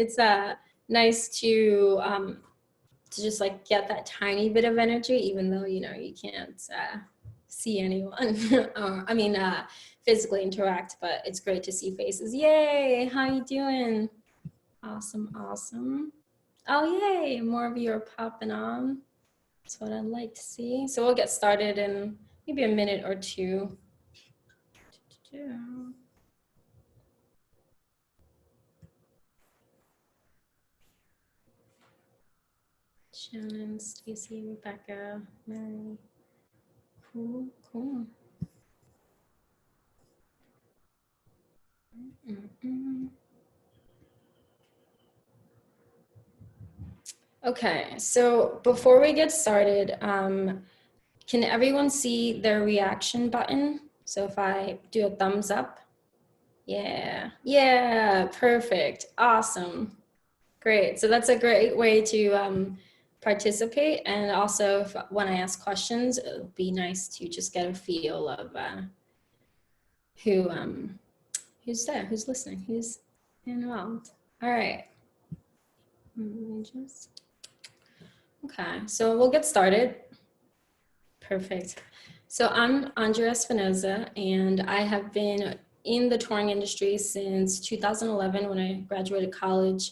it's nice to just like get that tiny bit of energy, even though, you know, you can't see anyone or physically interact, but it's great to see faces. Yay, how you doing? Awesome, awesome. Oh, yay, more of you are popping on. That's what I'd like to see. So we'll get started in maybe a minute or two. Shannon, Stacy, Rebecca, Mary. Cool, cool. Okay, so before we get started, can everyone see their reaction button? So if I do a thumbs up, yeah, perfect, awesome, great. So that's a great way to participate, and also when I ask questions, it'll be nice to just get a feel of who's there, who's listening, who's involved. All right, let me just, okay, so we'll get started. Perfect. So I'm Andrea Espinoza, and I have been in the touring industry since 2011 when I graduated college.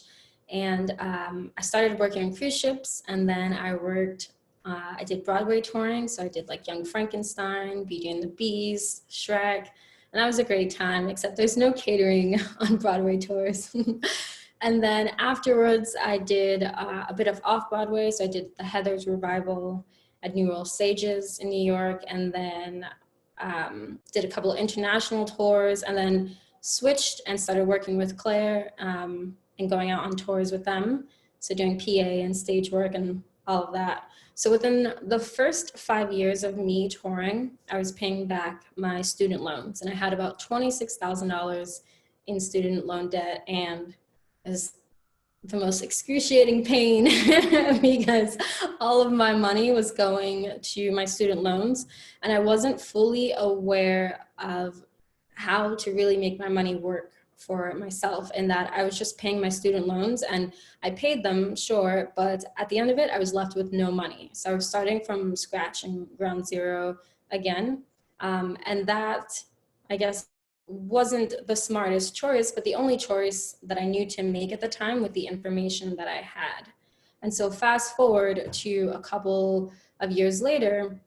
And I started working on cruise ships, and then I did Broadway touring. So I did like Young Frankenstein, Beauty and the Beast, Shrek, and that was a great time, except there's no catering on Broadway tours. And then afterwards, I did a bit of off-Broadway. So I did the Heathers revival at New World Stages in New York, and then did a couple of international tours, and then switched and started working with Claire and going out on tours with them. So doing PA and stage work and all of that. So within the first 5 years of me touring, I was paying back my student loans, and I had about $26,000 in student loan debt, and it was the most excruciating pain because all of my money was going to my student loans, and I wasn't fully aware of how to really make my money work for myself, and that I was just paying my student loans, and I paid them, sure, but at the end of it, I was left with no money. So I was starting from scratch and ground zero again. And that, I guess, wasn't the smartest choice, but the only choice that I knew to make at the time with the information that I had. And so fast forward to a couple of years later,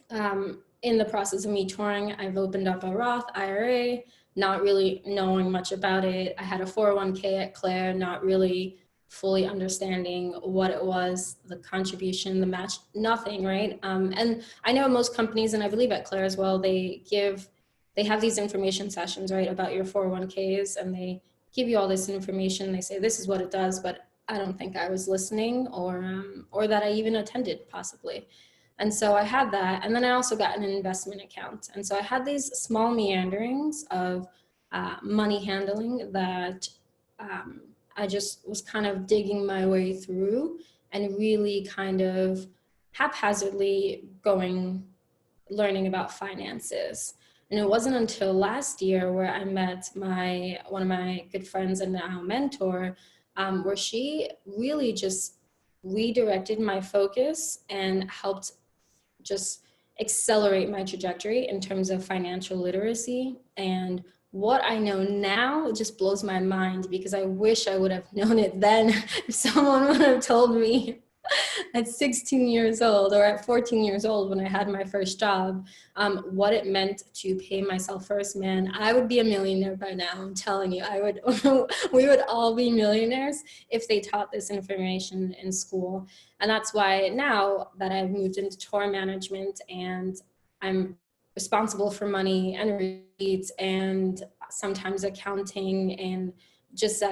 in the process of me touring, I've opened up a Roth IRA, not really knowing much about it. I had a 401k at Claire, not really fully understanding what it was, the contribution, the match, nothing, right? And I know most companies, and I believe at Claire as well, they have these information sessions, right, about your 401ks, and they give you all this information. They say, this is what it does, but I don't think I was listening or that I even attended possibly. And so I had that. And then I also got an investment account. And so I had these small meanderings of money handling that I just was kind of digging my way through and really kind of haphazardly learning about finances. And it wasn't until last year where I met one of my good friends and now mentor, where she really just redirected my focus and helped just accelerate my trajectory in terms of financial literacy. And what I know now just blows my mind, because I wish I would have known it then if someone would have told me at 16 years old or at 14 years old when I had my first job, what it meant to pay myself first. Man, I would be a millionaire by now. I'm telling you, we would all be millionaires if they taught this information in school. And that's why now that I've moved into tour management and I'm responsible for money and receipts and sometimes accounting and just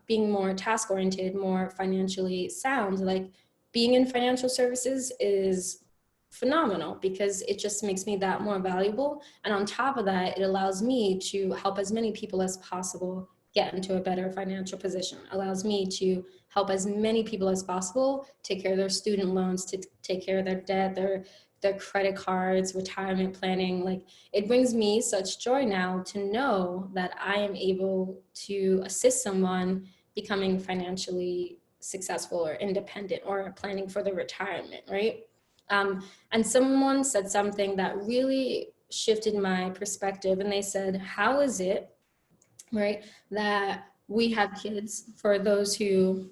being more task oriented, more financially sound, like being in financial services is phenomenal because it just makes me that more valuable. And on top of that, it allows me to help as many people as possible get into a better financial position, allows me to help as many people as possible take care of their student loans, to take care of their debt, their credit cards, retirement planning. Like, it brings me such joy now to know that I am able to assist someone becoming financially successful or independent or planning for the retirement, right? And someone said something that really shifted my perspective, and they said, how is it, right, that we have kids, for those who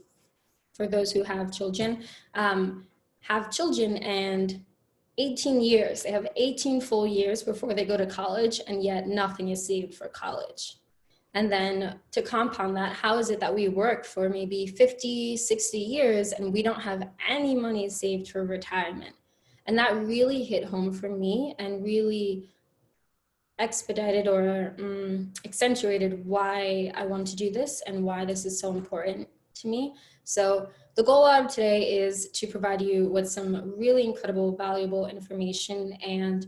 have children, and 18 years, they have 18 full years before they go to college, and yet nothing is saved for college. And then to compound that, how is it that we work for maybe 50, 60 years and we don't have any money saved for retirement? And that really hit home for me and really expedited or accentuated why I want to do this and why this is so important to me. So the goal of today is to provide you with some really incredible, valuable information and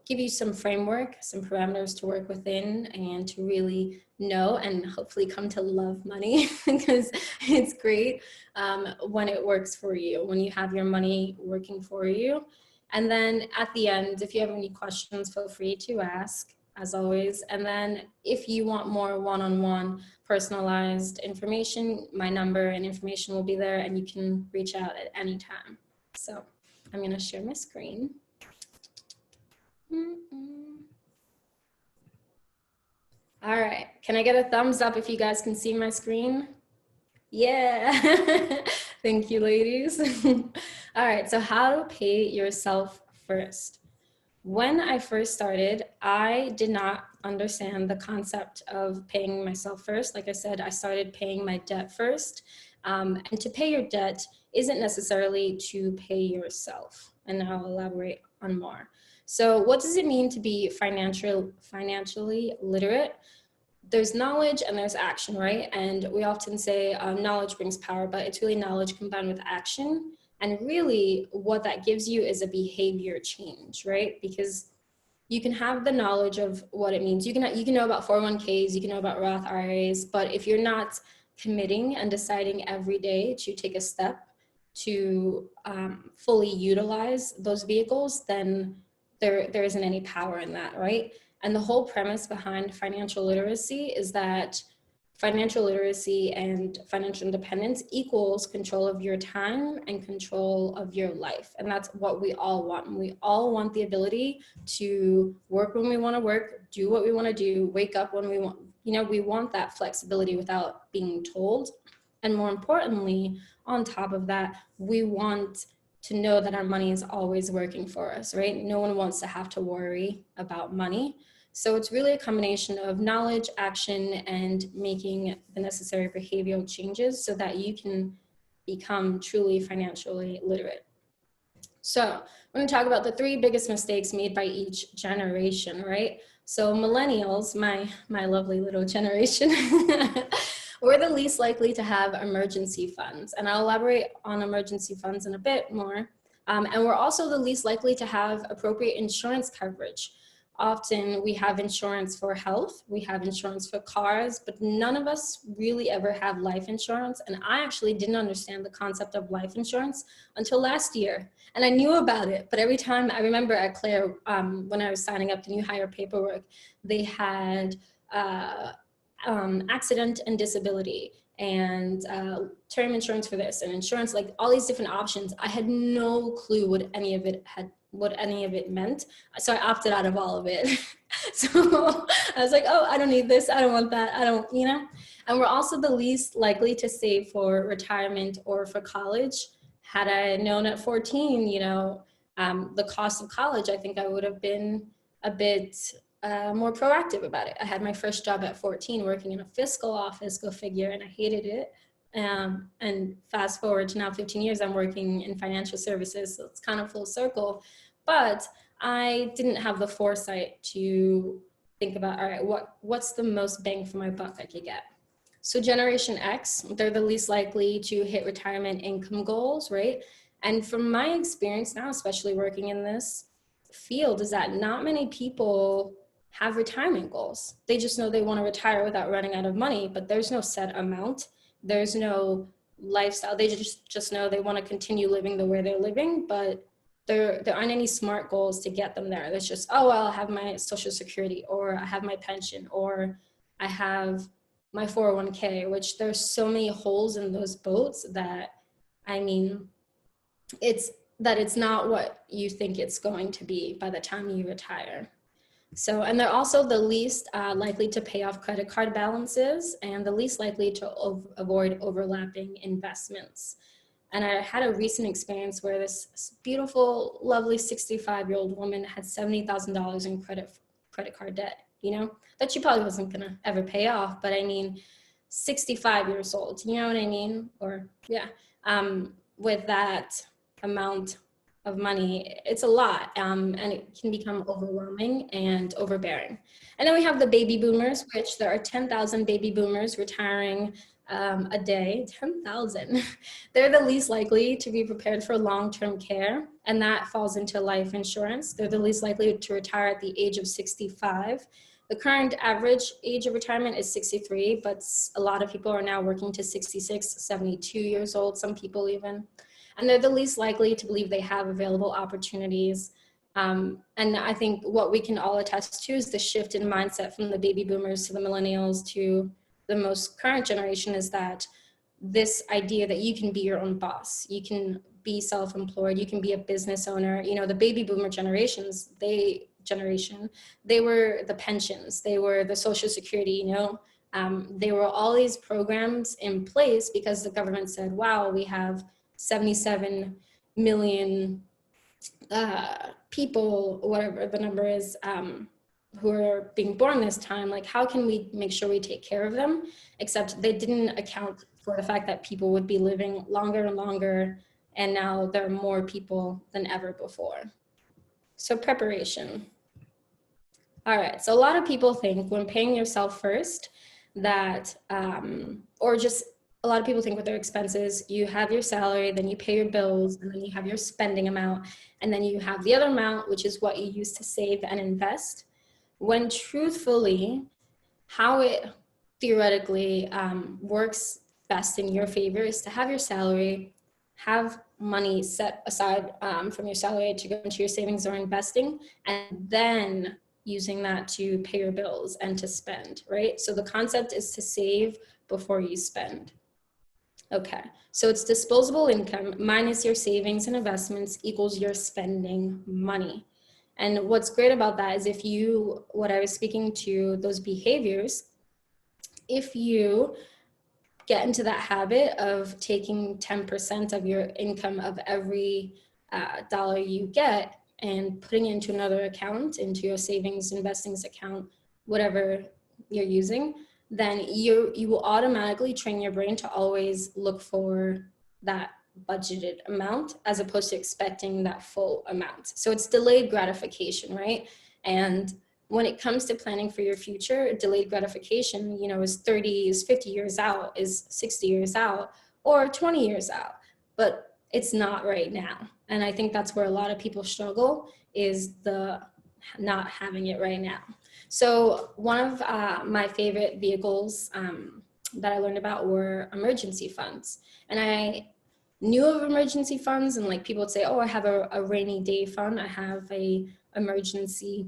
give you some framework, some parameters to work within and to really know and hopefully come to love money because it's great when it works for you, when you have your money working for you. And then at the end, if you have any questions, feel free to ask, as always. And then if you want more one-on-one personalized information, my number and information will be there, and you can reach out at any time. So I'm going to share my screen. All right. Can I get a thumbs up if you guys can see my screen? Yeah. Thank you, ladies. All right. So how to pay yourself first. When I first started, I did not understand the concept of paying myself first. Like I said, I started paying my debt first. And to pay your debt isn't necessarily to pay yourself. And I'll elaborate on more. So what does it mean to be financially literate? There's knowledge and there's action, right? And we often say knowledge brings power, but it's really knowledge combined with action. And really what that gives you is a behavior change, right? Because you can have the knowledge of what it means. You can know about 401ks, you can know about Roth IRAs, but if you're not committing and deciding every day to take a step to fully utilize those vehicles, then there isn't any power in that, right? And the whole premise behind financial literacy is that financial literacy and financial independence equals control of your time and control of your life. And that's what we all want. And we all want the ability to work when we want to work, do what we want to do, wake up when we want. We want that flexibility without being told. And more importantly, on top of that, we want to know that our money is always working for us, right? No one wants to have to worry about money. So it's really a combination of knowledge, action, and making the necessary behavioral changes so that you can become truly financially literate. So I'm going to talk about the 3 biggest mistakes made by each generation, right? So millennials, my lovely little generation, we're the least likely to have emergency funds. And I'll elaborate on emergency funds in a bit more. And we're also the least likely to have appropriate insurance coverage. Often we have insurance for health, we have insurance for cars, but none of us really ever have life insurance. And I actually didn't understand the concept of life insurance until last year. And I knew about it, but every time I remember at Claire, when I was signing up the new hire paperwork, they had accident and disability and term insurance for this and insurance, like all these different options. I had no clue what any of it meant. So I opted out of all of it. So I was like, oh, I don't need this. I don't want that. And we're also the least likely to save for retirement or for college. Had I known at 14, the cost of college, I think I would have been a bit more proactive about it. I had my first job at 14 working in a fiscal office, go figure, and I hated it. And fast forward to now 15 years, I'm working in financial services, so it's kind of full circle. But I didn't have the foresight to think about, all right, what's the most bang for my buck I could get? So Generation X, they're the least likely to hit retirement income goals, right? And from my experience now, especially working in this field, is that not many people have retirement goals. They just know they want to retire without running out of money, but there's no set amount. There's no lifestyle. They just know they want to continue living the way they're living, but there aren't any smart goals to get them there. There's just, oh, well, I have my Social Security, or I have my pension, or I have my 401k, which there's so many holes in those boats that, I mean, it's not what you think it's going to be by the time you retire. So, and they're also the least likely to pay off credit card balances and the least likely to avoid overlapping investments. And I had a recent experience where this beautiful, lovely 65-year-old woman had $70,000 in credit card debt, you know, that she probably wasn't gonna ever pay off. But I mean, 65 years old, you know what I mean? Or yeah, with that amount of money, it's a lot, and it can become overwhelming and overbearing. And then we have the baby boomers, which there are 10,000 baby boomers retiring a day. 10,000. They're the least likely to be prepared for long-term care, and that falls into life insurance. They're the least likely to retire at the age of 65. The current average age of retirement is 63, but a lot of people are now working to 66, 72 years old, some people even. And they're the least likely to believe they have available opportunities. And I think what we can all attest to is the shift in mindset from the baby boomers to the millennials to the most current generation, is that this idea that you can be your own boss, you can be self-employed, you can be a business owner. You know, the baby boomer generation, they were the pensions, they were the Social Security, you know, they were all these programs in place because the government said, wow, we have 77 million people, whatever the number is, who are being born this time. Like, how can we make sure we take care of them? Except they didn't account for the fact that people would be living longer and longer, and now there are more people than ever before. So preparation. All right, so a lot of people think when paying yourself first that, or just a lot of people think with their expenses, you have your salary, then you pay your bills, and then you have your spending amount, and then you have the other amount, which is what you use to save and invest. When truthfully, how it theoretically works best in your favor is to have your salary, have money set aside from your salary to go into your savings or investing, and then using that to pay your bills and to spend, right? So the concept is to save before you spend. Okay, so it's disposable income minus your savings and investments equals your spending money. And what's great about that is if you, what I was speaking to, those behaviors, if you get into that habit of taking 10% of your income of every dollar you get and putting it into another account, into your savings, investings account, whatever you're using, then you will automatically train your brain to always look for that budgeted amount as opposed to expecting that full amount. So it's delayed gratification, right? And when it comes to planning for your future, delayed gratification, you know, is 50 years out, is 60 years out, or 20 years out, but it's not right now. And I think that's where a lot of people struggle, is the not having it right now. So one of my favorite vehicles that I learned about were emergency funds. And I knew of emergency funds, and like people would say, oh, I have a rainy day fund, I have a emergency,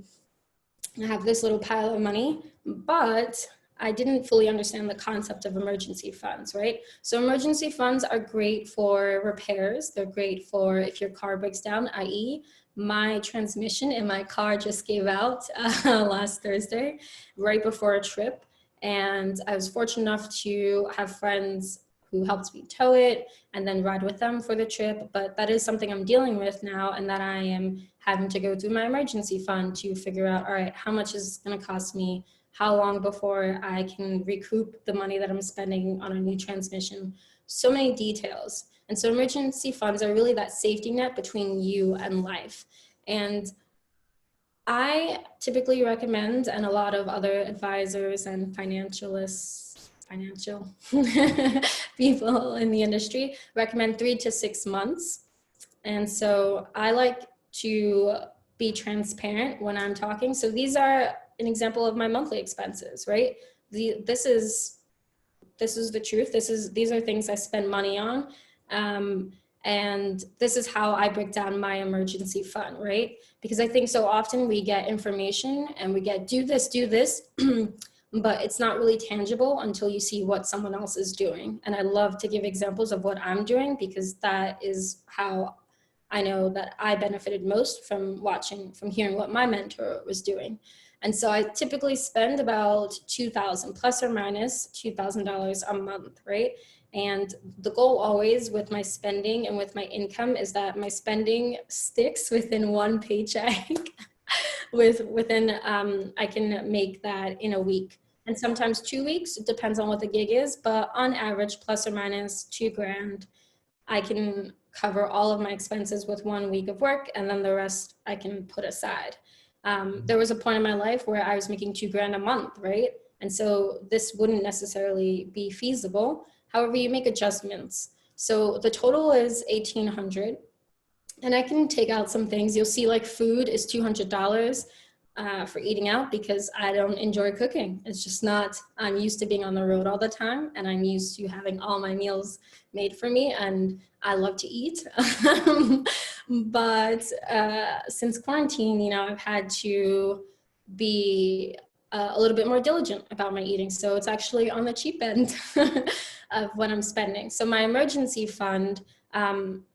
I have this little pile of money, but I didn't fully understand the concept of emergency funds, right? So emergency funds are great for repairs. They're great for if your car breaks down, i.e. my transmission in my car just gave out last Thursday, right before a trip. And I was fortunate enough to have friends who helped me tow it and then ride with them for the trip. But that is something I'm dealing with now, and that I am having to go through my emergency fund to figure out, all right, how much is it gonna cost me? How long before I can recoup the money that I'm spending on a new transmission? So many details. And so emergency funds are really that safety net between you and life. And I typically recommend, and a lot of other advisors and financial people in the industry recommend 3 to 6 months. And so I like to be transparent when I'm talking. So these are an example of my monthly expenses, right? This is the truth. These are things I spend money on. And this is how I break down my emergency fund, right? Because I think so often we get information and we get do this. but it's not really tangible until you see what someone else is doing. And I love to give examples of what I'm doing, because that is how I know that I benefited most from hearing what my mentor was doing. And so I typically spend about $2,000 plus or minus $2,000 a month, right? And the goal always with my spending and with my income is that my spending sticks within one paycheck. I can make that in a week, and sometimes 2 weeks. It depends on what the gig is, but on average, plus or minus $2,000, I can cover all of my expenses with 1 week of work, and then the rest I can put aside. There was a point in my life where I was making $2,000 a month, right? And so this wouldn't necessarily be feasible. However, you make adjustments. So the total is $1,800. And I can take out some things. You'll see like food is $200 for eating out, because I don't enjoy cooking. It's just not, I'm used to being on the road all the time, and I'm used to having all my meals made for me, and I love to eat. But since quarantine, you know, I've had to be a little bit more diligent about my eating. So it's actually on the cheap end of what I'm spending. So my emergency fund,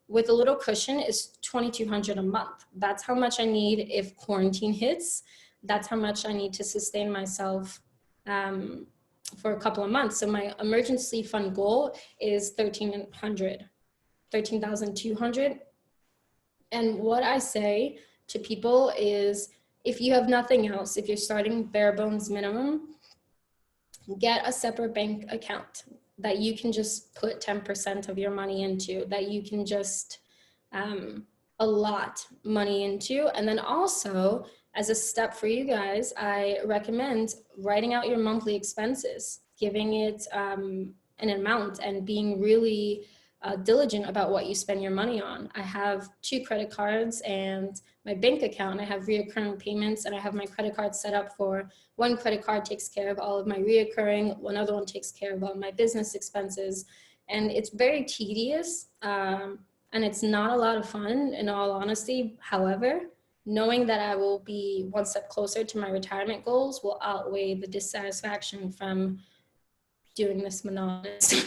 with a little cushion, is $2,200 a month. That's how much I need if quarantine hits. That's how much I need to sustain myself for a couple of months. So my emergency fund goal is $13,200. And what I say to people is, if you have nothing else, if you're starting bare bones minimum, get a separate bank account that you can just put 10% of your money into, that you can just allot money into. And then also, as a step for you guys, I recommend writing out your monthly expenses, giving it an amount, and being really diligent about what you spend your money on. I have 2 credit cards and my bank account. I have reoccurring payments, and I have my credit card set up for one credit card takes care of all of my reoccurring, one other one takes care of all my business expenses. And it's very tedious, and it's not a lot of fun, in all honesty. However, knowing that I will be one step closer to my retirement goals will outweigh the dissatisfaction from doing this monotonous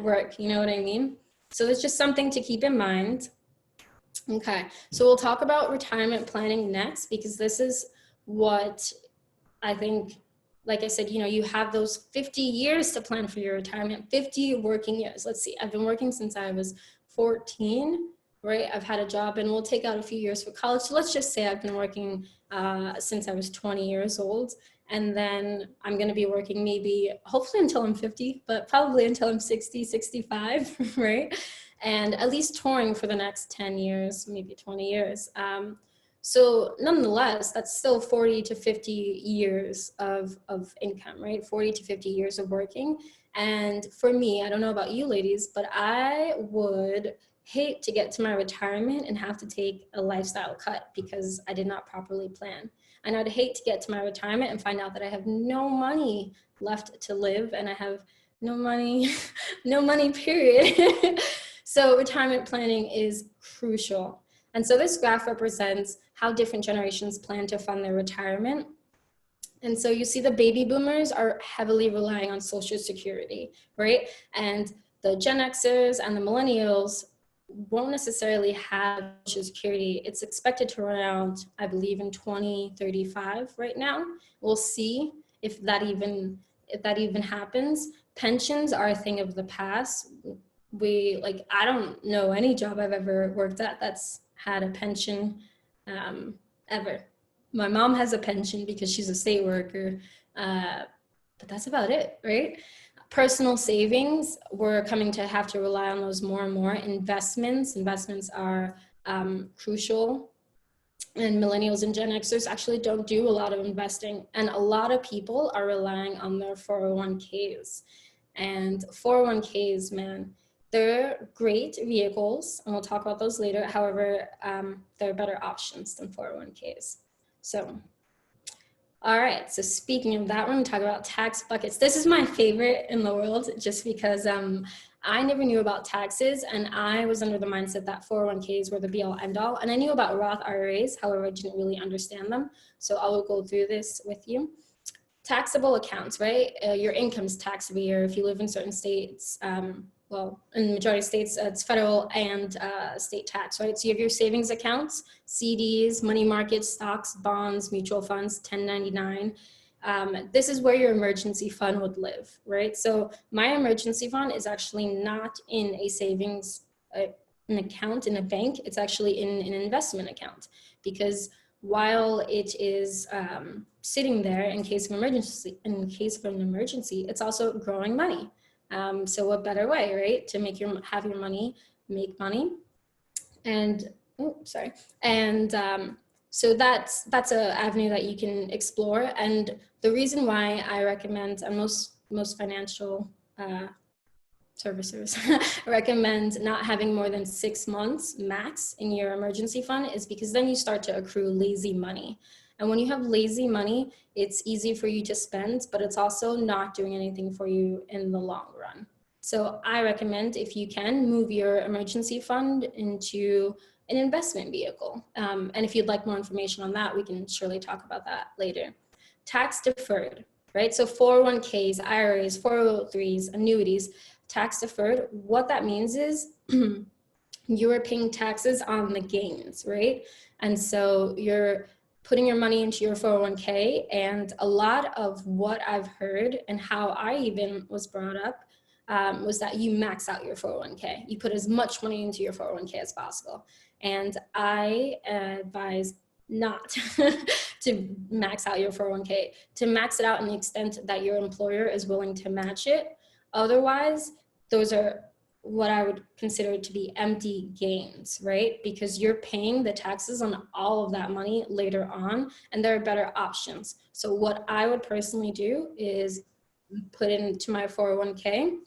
work, you know what I mean? So it's just something to keep in mind. Okay, so we'll talk about retirement planning next, because this is what I think, like I said, you know, you have those 50 years to plan for your retirement, 50 working years. Let's see, I've been working since I was 14, right? I've had a job, and we'll take out a few years for college. So let's just say I've been working since I was 20 years old. And then I'm going to be working maybe, hopefully until I'm 50, but probably until I'm 60, 65, right? And at least touring for the next 10 years, maybe 20 years. So nonetheless, that's still 40 to 50 years of income, right? 40 to 50 years of working. And for me, I don't know about you ladies, but I would hate to get to my retirement and have to take a lifestyle cut because I did not properly plan. And I'd hate to get to my retirement and find out that I have no money left to live, and I have no money, no money, period. So retirement planning is crucial. And so this graph represents how different generations plan to fund their retirement. And so you see the baby boomers are heavily relying on Social Security, right? And the Gen Xers and the millennials won't necessarily have Social Security. It's expected to run out, I believe, in 2035 right now. We'll see if that even happens. Pensions are a thing of the past. I don't know any job I've ever worked at that's had a pension ever. My mom has a pension because she's a state worker, but that's about it, right? Personal savings, we're coming to have to rely on those more and more. Investments are crucial, and millennials and Gen Xers actually don't do a lot of investing, and a lot of people are relying on their 401ks. And 401ks, man, they're great vehicles, and we'll talk about those later. However, there are better options than 401ks. So, all right, so speaking of that, we're going to talk about tax buckets. This is my favorite in the world, just because I never knew about taxes, and I was under the mindset that 401ks were the be all end all. And I knew about Roth IRAs, however, I didn't really understand them. So I will go through this with you. taxable accounts, right? Your income's taxed every year if you live in certain states. Well, in the majority of states, it's federal and state tax, right? So you have your savings accounts, CDs, money markets, stocks, bonds, mutual funds, 1099. This is where your emergency fund would live, right? So my emergency fund is actually not in a savings an account in a bank. It's actually in an investment account, because while it is sitting there in case of emergency, it's also growing money. So what better way, right, to have your money make money? And so that's an avenue that you can explore. And the reason why I recommend, and most financial servicers recommend not having more than 6 months max in your emergency fund, is because then you start to accrue lazy money. And when you have lazy money, it's easy for you to spend, but it's also not doing anything for you in the long run. So I recommend, if you can, move your emergency fund into an investment vehicle. And if you'd like more information on that, we can surely talk about that later. Tax deferred, right? So 401ks, IRAs, 403s, annuities, tax deferred. What that means is you are paying taxes on the gains, right? And so you're putting your money into your 401k, and a lot of what I've heard and how I even was brought up was that you max out your 401k. You put as much money into your 401k as possible. And I advise not to max out your 401k, to max it out in the extent that your employer is willing to match it. Otherwise, those are what I would consider to be empty gains, right? Because you're paying the taxes on all of that money later on, and there are better options. So what I would personally do is put into my 401k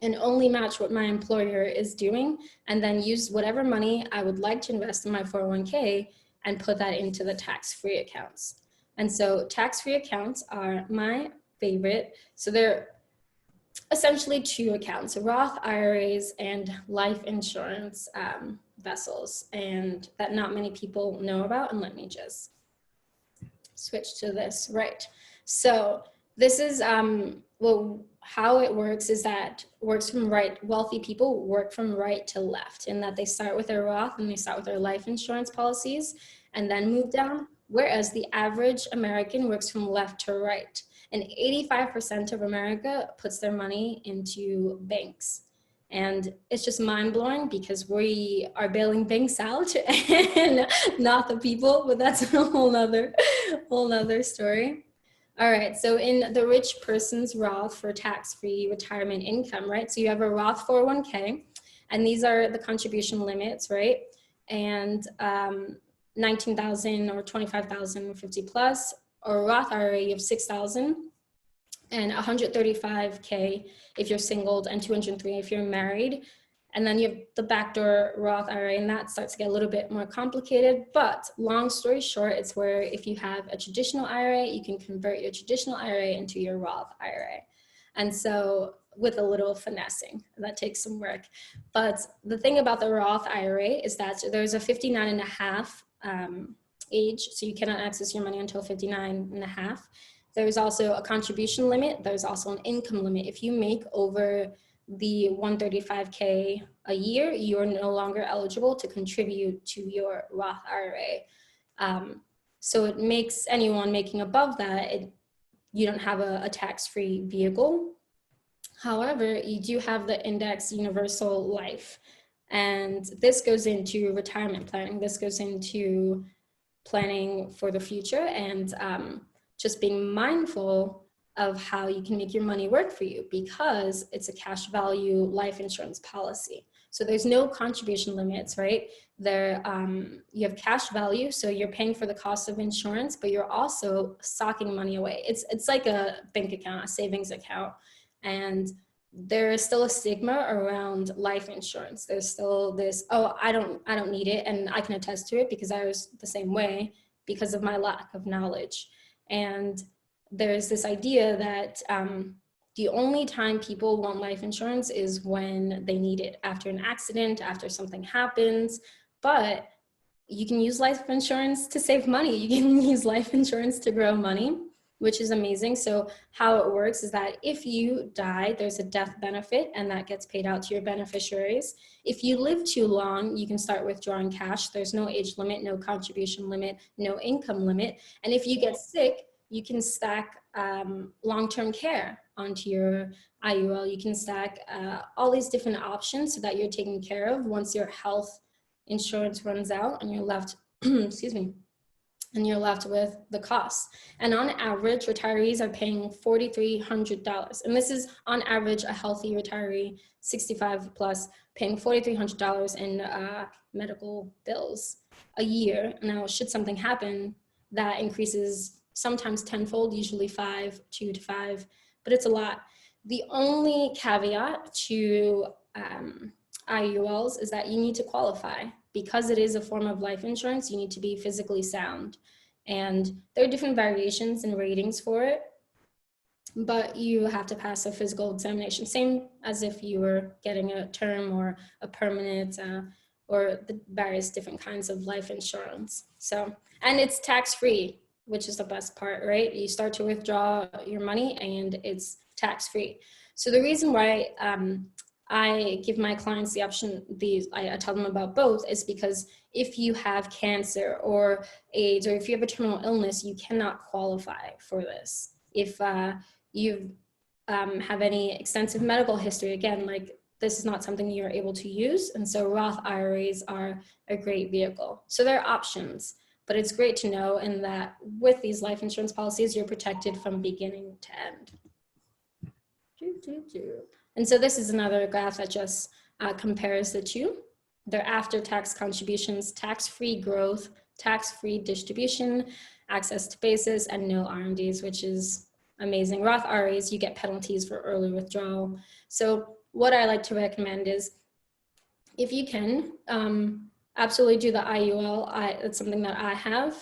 and only match what my employer is doing, and then use whatever money I would like to invest in my 401k and put that into the tax-free accounts. And so tax-free accounts are my favorite. So they're essentially two accounts: Roth IRAs and life insurance vessels, and that not many people know about. And let me just switch to this, right? So this is, well, how it works is that wealthy people work from right to left, in that they start with their Roth and they start with their life insurance policies and then move down, whereas the average American works from left to right. And 85% of America puts their money into banks. And it's just mind-blowing, because we are bailing banks out and not the people, but that's a whole nother story. All right, so in the rich person's Roth for tax-free retirement income, right? So you have a Roth 401k, and these are the contribution limits, right? And 19,000 or 25,000 or 50 plus, or a Roth IRA, you have 6,000 and 135K if you're single, and 203 if you're married. And then you have the backdoor Roth IRA, and that starts to get a little bit more complicated. But long story short, it's where if you have a traditional IRA, you can convert your traditional IRA into your Roth IRA. And so with a little finessing, that takes some work. But the thing about the Roth IRA is that there's a 59 and a half age, so you cannot access your money until 59 and a half. There's also a contribution limit. There's also an income limit. If you make over the 135K a year, you are no longer eligible to contribute to your Roth IRA. So it makes anyone making above that, you don't have a tax-free vehicle. However, you do have the Index Universal Life, and this goes into retirement planning. This goes into planning for the future, and just being mindful of how you can make your money work for you, because it's a cash value life insurance policy. So there's no contribution limits, right? There, you have cash value, so you're paying for the cost of insurance, but you're also socking money away. It's like a bank account, a savings account, and there is still a stigma around life insurance. There's still this, oh, I don't need it, and I can attest to it because I was the same way because of my lack of knowledge. And there's this idea that the only time people want life insurance is when they need it, after an accident, after something happens. But you can use life insurance to save money. You can use life insurance to grow money. which is amazing. So how it works is that if you die, there's a death benefit, and that gets paid out to your beneficiaries. If you live too long, you can start withdrawing cash. There's no age limit, no contribution limit, no income limit. And if you get sick, you can stack long-term care onto your IUL. You can stack all these different options so that you're taken care of once your health insurance runs out and you're left, excuse me, and you're left with the costs. And on average, retirees are paying $4,300. And this is on average a healthy retiree, 65 plus, paying $4,300 in medical bills a year. Now, should something happen, that increases sometimes tenfold, usually 2 to 5, but it's a lot. The only caveat to IULs is that you need to qualify. Because it is a form of life insurance, you need to be physically sound. And there are different variations and ratings for it, but you have to pass a physical examination, same as if you were getting a term or a permanent or the various different kinds of life insurance. So, and it's tax-free, which is the best part, right? You start to withdraw your money and it's tax-free. So the reason why I give my clients the option, I tell them about both, is because if you have cancer or AIDS, or if you have a terminal illness, you cannot qualify for this. If you have any extensive medical history, again, like this is not something you're able to use. And so Roth IRAs are a great vehicle. So there are options, but it's great to know in that with these life insurance policies, you're protected from beginning to end. And so this is another graph that just compares the two. They're after-tax contributions, tax-free growth, tax-free distribution, access to basis, and no RMDs, which is amazing. Roth IRAs, you get penalties for early withdrawal. So what I like to recommend is, if you can, absolutely do the IUL. It's something that I have,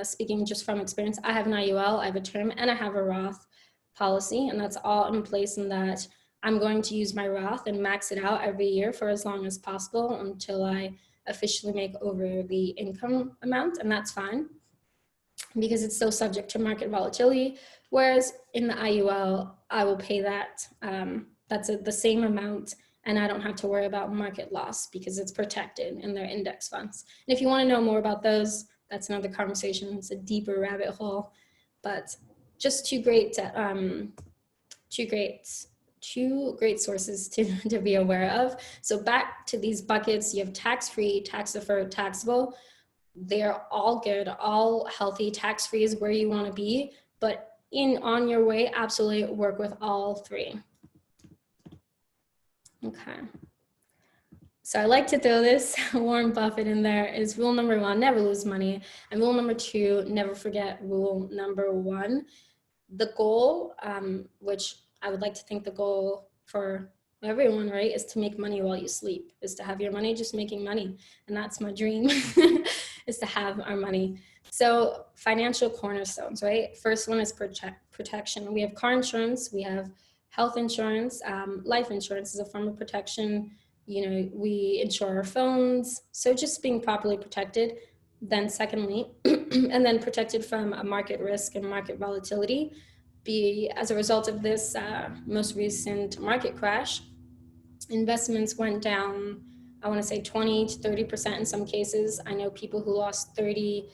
speaking just from experience. I have an IUL, I have a term, and I have a Roth policy, and that's all in place in that I'm going to use my Roth and max it out every year for as long as possible until I officially make over the income amount, and that's fine because it's still subject to market volatility. Whereas in the IUL, I will pay that, that's the same amount, and I don't have to worry about market loss because it's protected in their index funds. And if you want to know more about those, that's another conversation. It's a deeper rabbit hole, but just two great sources to be aware of. So back to these buckets, you have tax-free, tax-deferred, taxable. They're all good, all healthy. Tax-free is where you want to be, but on your way, absolutely work with all three. Okay. So I like to throw this Warren Buffett in there is rule number 1, never lose money. And rule number 2, never forget rule number 1. The goal, which I would like to think the goal for everyone, right, is to make money while you sleep, is to have your money just making money. And that's my dream, is to have our money. So financial cornerstones, right? First one is protection. We have car insurance, we have health insurance, life insurance is a form of protection. You know, we insure our phones. So just being properly protected. Then secondly, and then protected from a market risk and market volatility. As a result of this most recent market crash, investments went down, I want to say 20 to 30% in some cases. I know people who lost 30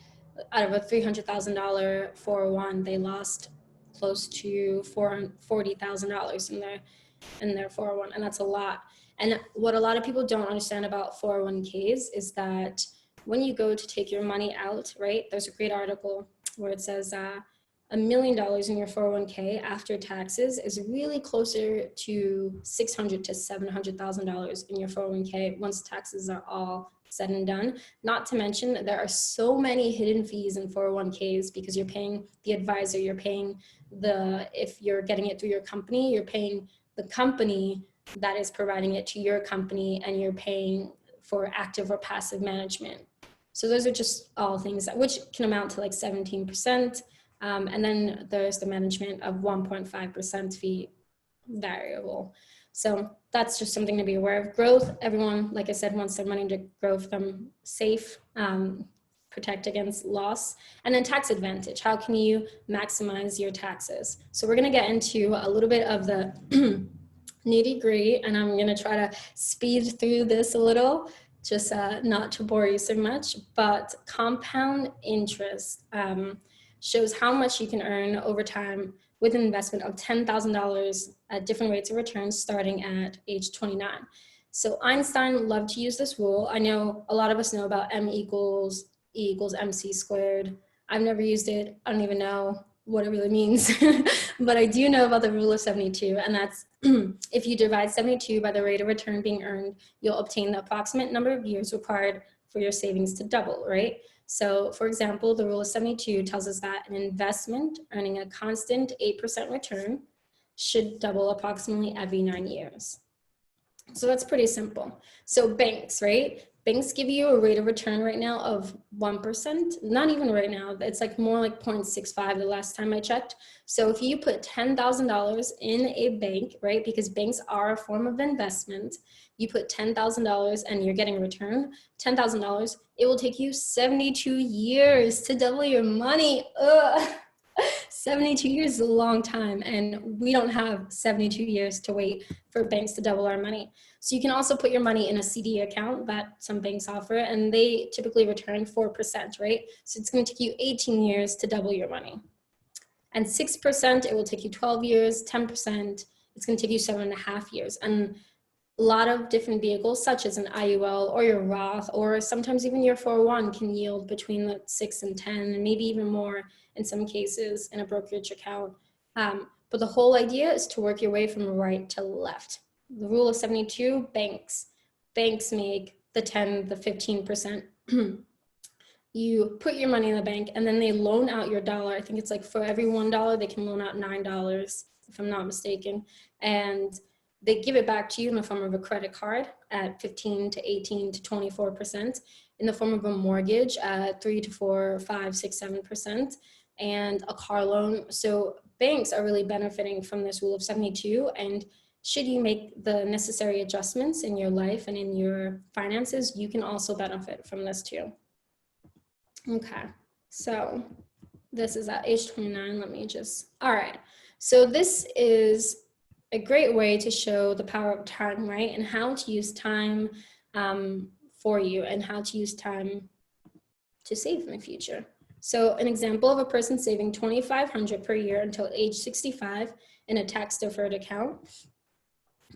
out of a $300,000 401, they lost close to $40,000 in their 401, and that's a lot. And what a lot of people don't understand about 401ks is that when you go to take your money out, right, there's a great article where it says $1 million in your 401k after taxes is really closer to $600,000 to $700,000 in your 401k once taxes are all said and done. Not to mention there are so many hidden fees in 401ks because you're paying the advisor, you're paying if you're getting it through your company, you're paying the company that is providing it to your company, and you're paying for active or passive management. So those are just all things which can amount to like 17%. And then there's the management of 1.5% fee variable. So that's just something to be aware of. Growth, everyone, like I said, wants their money to grow from safe protect against loss. And then tax advantage, how can you maximize your taxes? So we're gonna get into a little bit of the nitty gritty, and I'm gonna try to speed through this a little, just not to bore you so much, but compound interest shows how much you can earn over time with an investment of $10,000 at different rates of return starting at age 29. So Einstein loved to use this rule. I know a lot of us know about M equals E equals MC squared. I've never used it. I don't even know what it really means, but I do know about the rule of 72, and that's if you divide 72 by the rate of return being earned, you'll obtain the approximate number of years required for your savings to double, right? So for example, the rule of 72 tells us that an investment earning a constant 8% return should double approximately every 9 years. So that's pretty simple. So banks, right? Banks give you a rate of return right now of 1%, not even right now. It's like more like 0.65 the last time I checked. So if you put $10,000 in a bank, right? Because banks are a form of investment, you put $10,000 and you're getting a return, $10,000, it will take you 72 years to double your money. Ugh. 72 years is a long time, and we don't have 72 years to wait for banks to double our money. So you can also put your money in a CD account that some banks offer, and they typically return 4%, right? So it's going to take you 18 years to double your money. And 6%, it will take you 12 years, 10%, it's going to take you 7.5 years. And a lot of different vehicles, such as an IUL or your Roth, or sometimes even your 401 can yield between the 6 and 10, and maybe even more in some cases in a brokerage account. But the whole idea is to work your way from right to left. The rule of 72, banks make the 10, the 15%. You put your money in the bank and then they loan out your dollar. I think it's like for every $1, they can loan out $9, if I'm not mistaken. And they give it back to you in the form of a credit card at 15 to 18 to 24%, in the form of a mortgage at 3 to 4, 5, 6, 7%, and a car loan. So banks are really benefiting from this rule of 72. And should you make the necessary adjustments in your life and in your finances, you can also benefit from this too. Okay, so this is at age 29. Let me just, all right. So this is a great way to show the power of time, right? And how to use time for you, and how to use time to save in the future. So an example of a person saving $2,500 per year until age 65 in a tax-deferred account,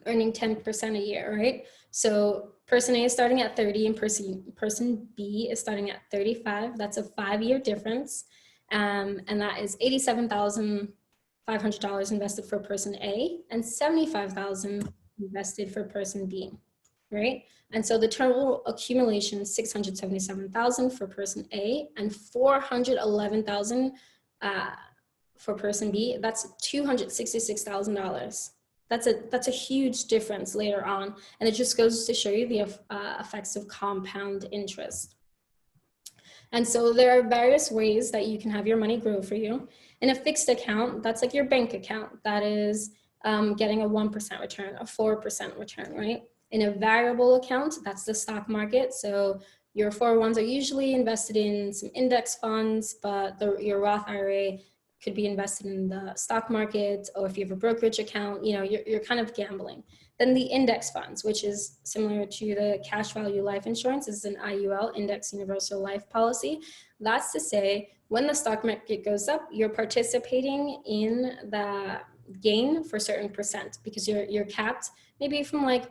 earning 10% a year, right? So person A is starting at 30 and person B is starting at 35. That's a 5-year difference. And that is $87,500 invested for person A and $75,000 invested for person B, right? And so the total accumulation is $677,000 for person A and $411,000 for person B. That's $266,000. That's a huge difference later on, and it just goes to show you the effects of compound interest. And so there are various ways that you can have your money grow for you. In a fixed account, that's like your bank account, that is getting a 1% return, a 4% return, right? In a variable account, that's the stock market. So your 401s are usually invested in some index funds, but your Roth IRA could be invested in the stock market, or if you have a brokerage account, you know, you're kind of gambling. Then the index funds, which is similar to the cash value life insurance, is an IUL, Index Universal Life Policy. That's to say, when the stock market goes up, you're participating in the gain for a certain percent, because you're capped maybe from like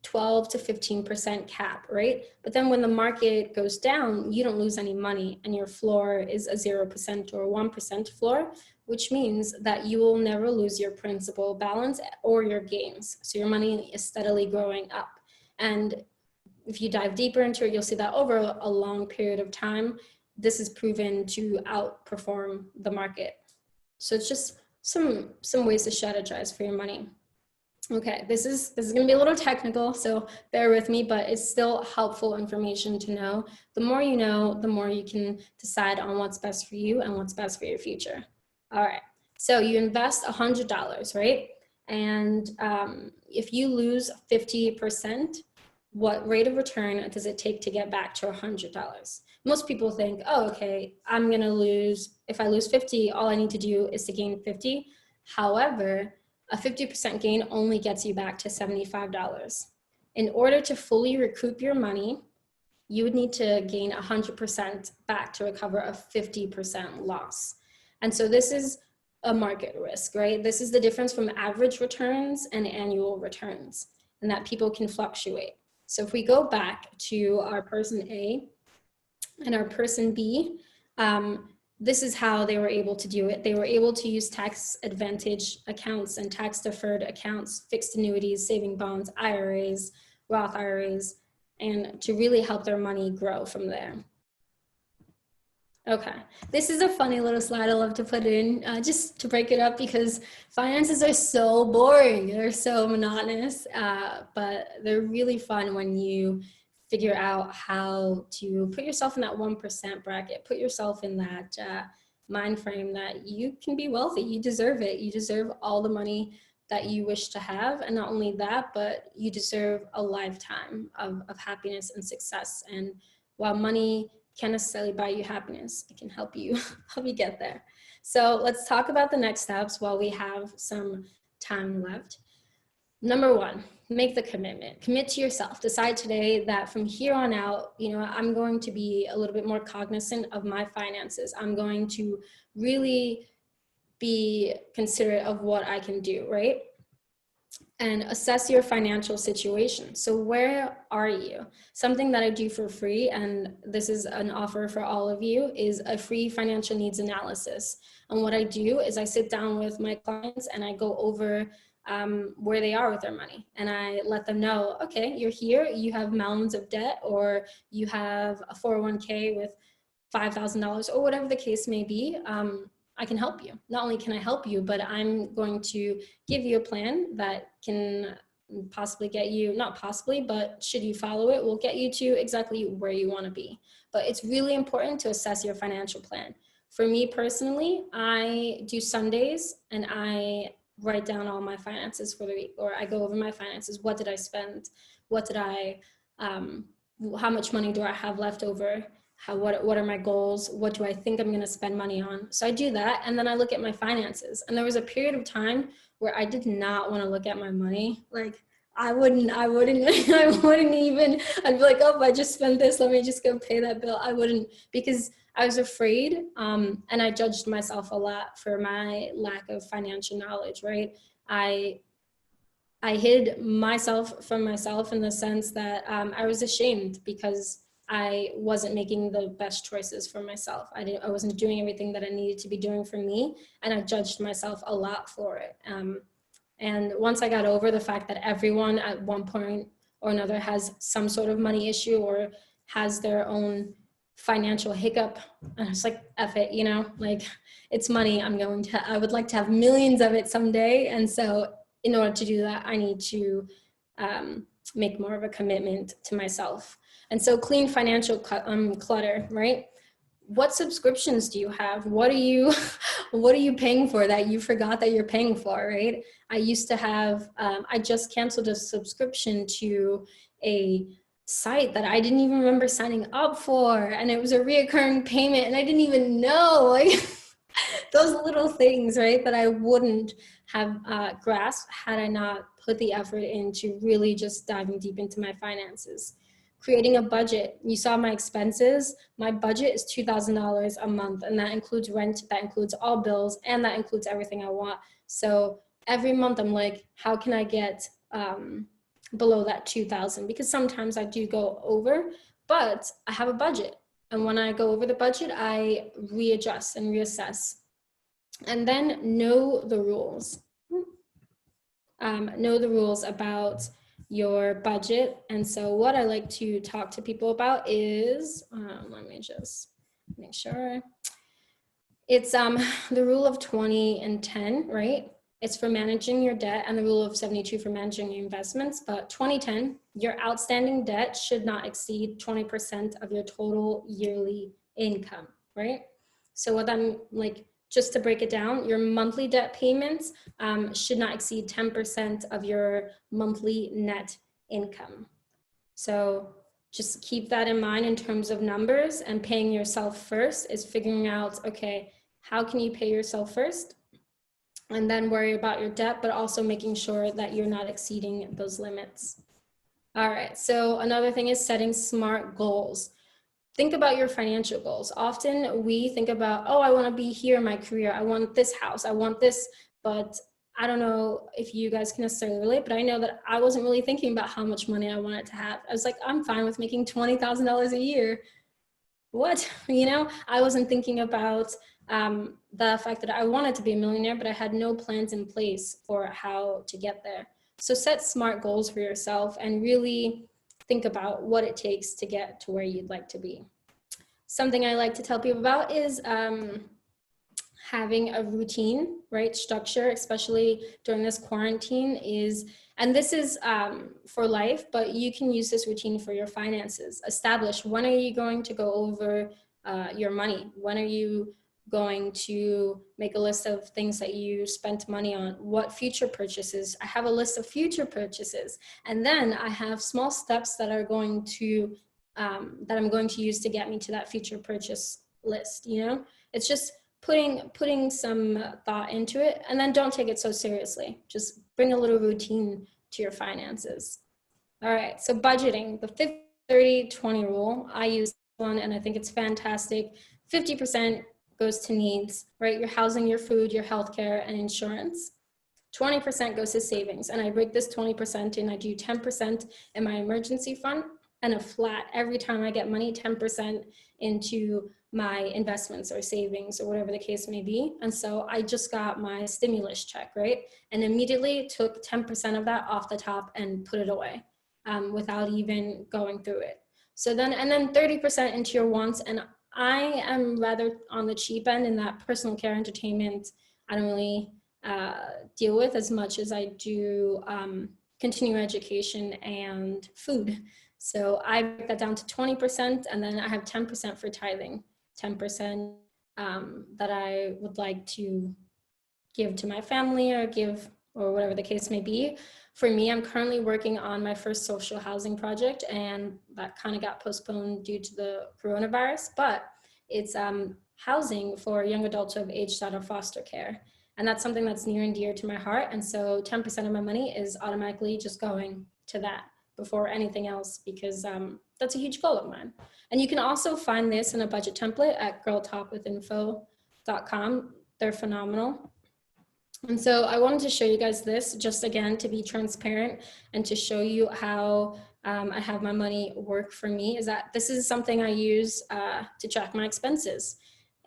12 to 15% cap, right? But then when the market goes down, you don't lose any money, and your floor is a 0% or 1% floor, which means that you will never lose your principal balance or your gains. So your money is steadily growing up. And if you dive deeper into it, you'll see that over a long period of time, this is proven to outperform the market. So it's just some ways to strategize for your money. Okay, this is going to be a little technical, so bear with me, but it's still helpful information to know. The more you know, the more you can decide on what's best for you and what's best for your future. All right, so you invest $100, right? And if you lose 50%, what rate of return does it take to get back to $100? Most people think, oh, okay, I'm gonna lose, if I lose 50, all I need to do is to gain 50. However, a 50% gain only gets you back to $75. In order to fully recoup your money, you would need to gain 100% back to recover a 50% loss. And so this is a market risk, right? This is the difference from average returns and annual returns, and that people can fluctuate. So if we go back to our person A and our person B, this is how they were able to do it. They were able to use tax advantage accounts and tax deferred accounts, fixed annuities, saving bonds, IRAs, Roth IRAs, and to really help their money grow from there. Okay, this is a funny little slide I love to put in just to break it up, because finances are so boring. They're so monotonous, but they're really fun when you figure out how to put yourself in that 1% bracket, put yourself in that mind frame that you can be wealthy. You deserve it. You deserve all the money that you wish to have. And not only that, but you deserve a lifetime of happiness and success. And while money can't necessarily buy you happiness, it can help you get there. So let's talk about the next steps while we have some time left. Number one, make the commitment. Commit to yourself. Decide today that from here on out, I'm going to be a little bit more cognizant of my finances. I'm going to really be considerate of what I can do, right? And assess your financial situation. So where are you? Something that I do for free, and this is an offer for all of you, is a free financial needs analysis. And what I do is I sit down with my clients and I go over where they are with their money. And I let them know, okay, you're here, you have mounds of debt, or you have a 401k with $5,000 or whatever the case may be. I can help you. Not only can I help you, but I'm going to give you a plan that can possibly get you, not possibly, but should you follow it, will get you to exactly where you want to be. But it's really important to assess your financial plan. For me personally, I do Sundays and I write down all my finances for the week, or I go over my finances. What did I spend? What did I, how much money do I have left over? What are my goals? What do I think I'm going to spend money on? So I do that. And then I look at my finances. And there was a period of time where I did not want to look at my money. Like I wouldn't even, I'd be like, oh, I just spent this. Let me just go pay that bill. I wouldn't, because I was afraid. And I judged myself a lot for my lack of financial knowledge, right? I hid myself from myself in the sense that I was ashamed because I wasn't making the best choices for myself. I wasn't doing everything that I needed to be doing for me, and I judged myself a lot for it. And once I got over the fact that everyone at one point or another has some sort of money issue or has their own financial hiccup, and it's like, F it, like it's money. I would like to have millions of it someday. And so in order to do that, I need to make more of a commitment to myself. And so clean financial clutter, right? What subscriptions do you have? What are you paying for that you forgot that you're paying for, right? I used to have, I just canceled a subscription to a site that I didn't even remember signing up for, and it was a reoccurring payment, and I didn't even know, like those little things, right, that I wouldn't have grasped had I not put the effort into really just diving deep into my finances. Creating a budget. You saw my expenses. My budget is $2,000 a month, and that includes rent, that includes all bills, and that includes everything I want. So every month I'm like, how can I get below that 2,000? Because sometimes I do go over, but I have a budget. And when I go over the budget, I readjust and reassess. And then know the rules. Know the rules about your budget. And so what I like to talk to people about is, let me just make sure. It's the rule of 20 and 10, right? It's for managing your debt, and the rule of 72 for managing your investments. But 2010, your outstanding debt should not exceed 20% of your total yearly income, right? So what I'm like, just to break it down, your monthly debt payments should not exceed 10% of your monthly net income. So just keep that in mind in terms of numbers, and paying yourself first is figuring out, okay, how can you pay yourself first? And then worry about your debt, but also making sure that you're not exceeding those limits. All right, so another thing is setting SMART goals. Think about your financial goals. Often we think about, oh, I want to be here in my career. I want this house. I want this. But I don't know if you guys can necessarily relate, but I know that I wasn't really thinking about how much money I wanted to have. I was like, I'm fine with making $20,000 a year. What? You know, I wasn't thinking about the fact that I wanted to be a millionaire, but I had no plans in place for how to get there. So set SMART goals for yourself and really think about what it takes to get to where you'd like to be. Something I like to tell people about is having a routine, right? Structure, especially during this quarantine is, and this is for life, but you can use this routine for your finances. Establish, when are you going to go over your money? When are you going to make a list of things that you spent money on? What future purchases? I have a list of future purchases. And then I have small steps that are going to, that I'm going to use to get me to that future purchase list, you know? It's just putting some thought into it, and then don't take it so seriously. Just bring a little routine to your finances. All right, so budgeting, the 50-30-20 rule. I use one and I think it's fantastic. 50% goes to needs, right? Your housing, your food, your healthcare, and insurance. 20% goes to savings, and I break this 20% in. I do 10% in my emergency fund, and a flat every time I get money, 10% into my investments or savings or whatever the case may be. And so I just got my stimulus check, right? And immediately took 10% of that off the top and put it away without even going through it. So then, and then 30% into your wants. And I am rather on the cheap end in that personal care, entertainment, I don't really deal with as much as I do continuing education and food. So I break that down to 20%, and then I have 10% for tithing, 10% that I would like to give to my family or give, or whatever the case may be. For me, I'm currently working on my first social housing project, and that kind of got postponed due to the coronavirus, but it's housing for young adults who have aged out of foster care. And that's something that's near and dear to my heart. And so 10% of my money is automatically just going to that before anything else, because that's a huge goal of mine. And you can also find this in a budget template at girltalkwithinfo.com. They're phenomenal. And so I wanted to show you guys this, just again, to be transparent and to show you how I have my money work for me, is that this is something I use to track my expenses.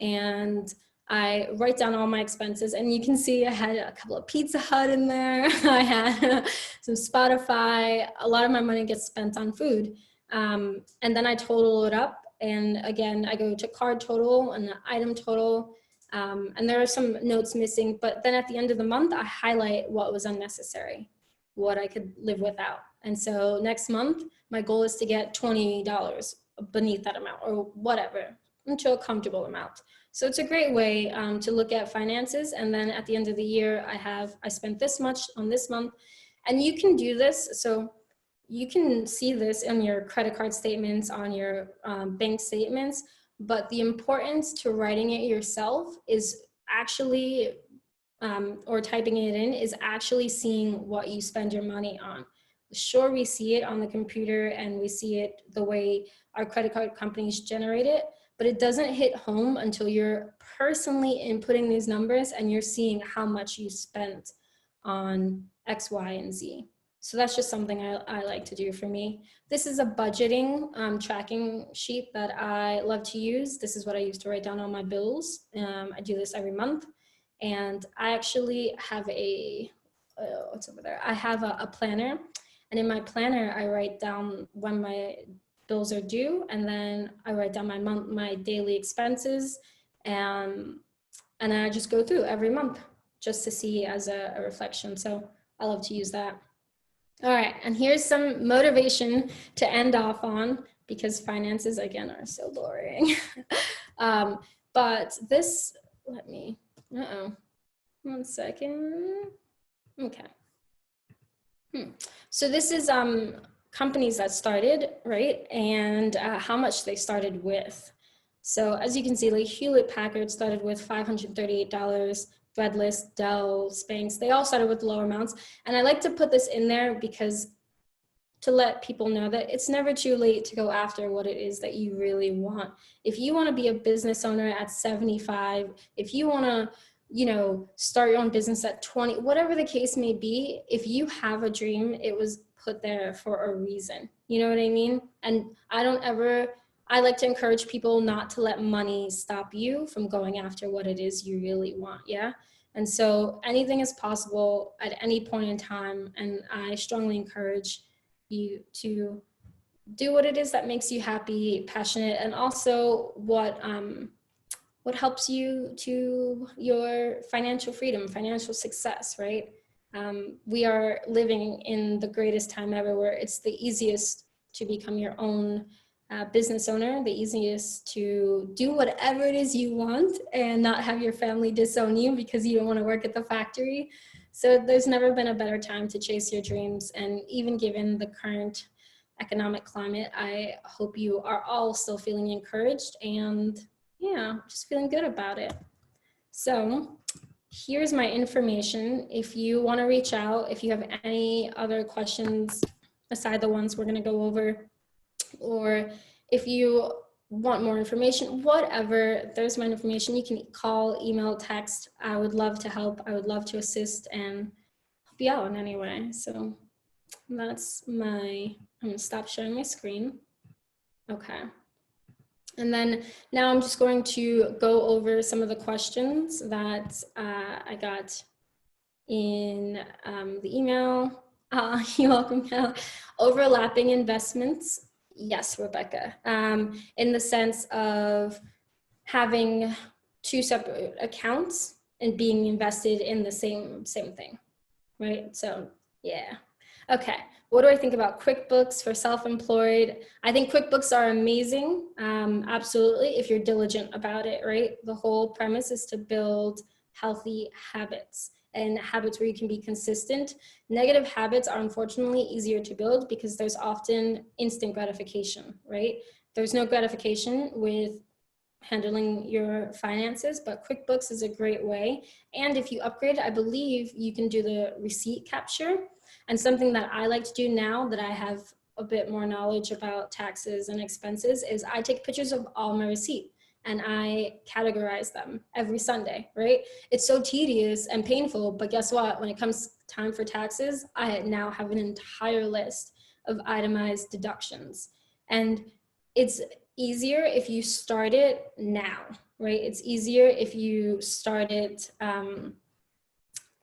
And I write down all my expenses, and you can see I had a couple of Pizza Hut in there. I had some Spotify. A lot of my money gets spent on food. And then I total it up. And again, I go to card total and the item total. And there are some notes missing, but then at the end of the month, I highlight what was unnecessary, what I could live without. And so next month, my goal is to get $20 beneath that amount, or whatever, into a comfortable amount. So it's a great way to look at finances. And then at the end of the year, I spent this much on this month. And you can do this. So you can see this in your credit card statements, on your bank statements. But the importance to writing it yourself is actually, or typing it in, is actually seeing what you spend your money on. Sure, we see it on the computer and we see it the way our credit card companies generate it, but it doesn't hit home until you're personally inputting these numbers and you're seeing how much you spent on X, Y, and Z. So that's just something I like to do for me. This is a budgeting tracking sheet that I love to use. This is what I use to write down all my bills. I do this every month. And I actually have what's over there? I have a planner. And in my planner, I write down when my bills are due, and then I write down my daily expenses, and I just go through every month just to see as a reflection. So I love to use that. All right, and here's some motivation to end off on, because finances, again, are so boring. But this, one second. Okay. So this is companies that started, right? And how much they started with. So as you can see, like Hewlett Packard started with $538, Threadless, Dell, Spanx, they all started with lower amounts. And I like to put this in there because to let people know that it's never too late to go after what it is that you really want. If you want to be a business owner at 75, if you want to, you know, start your own business at 20, whatever the case may be, if you have a dream, it was put there for a reason. You know what I mean? And I like to encourage people not to let money stop you from going after what it is you really want. Yeah. And so anything is possible at any point in time. And I strongly encourage you to do what it is that makes you happy, passionate, and also what helps you to your financial freedom, financial success, right? We are living in the greatest time ever where it's the easiest to become your own business owner, the easiest to do whatever it is you want and not have your family disown you because you don't want to work at the factory. So there's never been a better time to chase your dreams. And even given the current economic climate, I hope you are all still feeling encouraged and yeah, just feeling good about it. So here's my information. If you want to reach out, if you have any other questions aside the ones we're going to go over, or if you want more information, whatever, there's my information. You can call, email, text. I would love to help. I would love to assist and help you out in any way. So that's I'm gonna stop sharing my screen. Okay. And then now I'm just going to go over some of the questions that I got in the email. You're welcome. Overlapping investments. Yes, Rebecca. In the sense of having two separate accounts and being invested in the same thing, right? So yeah. Okay, what do I think about QuickBooks for self-employed? I think QuickBooks are amazing, absolutely, if you're diligent about it, right? The whole premise is to build healthy habits and habits where you can be consistent. Negative habits are unfortunately easier to build because there's often instant gratification, right? There's no gratification with handling your finances, but QuickBooks is a great way. And if you upgrade, I believe you can do the receipt capture. And something that I like to do now that I have a bit more knowledge about taxes and expenses is I take pictures of all my receipt and I categorize them every Sunday, right? It's so tedious and painful, but guess what? When it comes time for taxes, I now have an entire list of itemized deductions. And it's easier if you start it now, right? It's easier if you start it,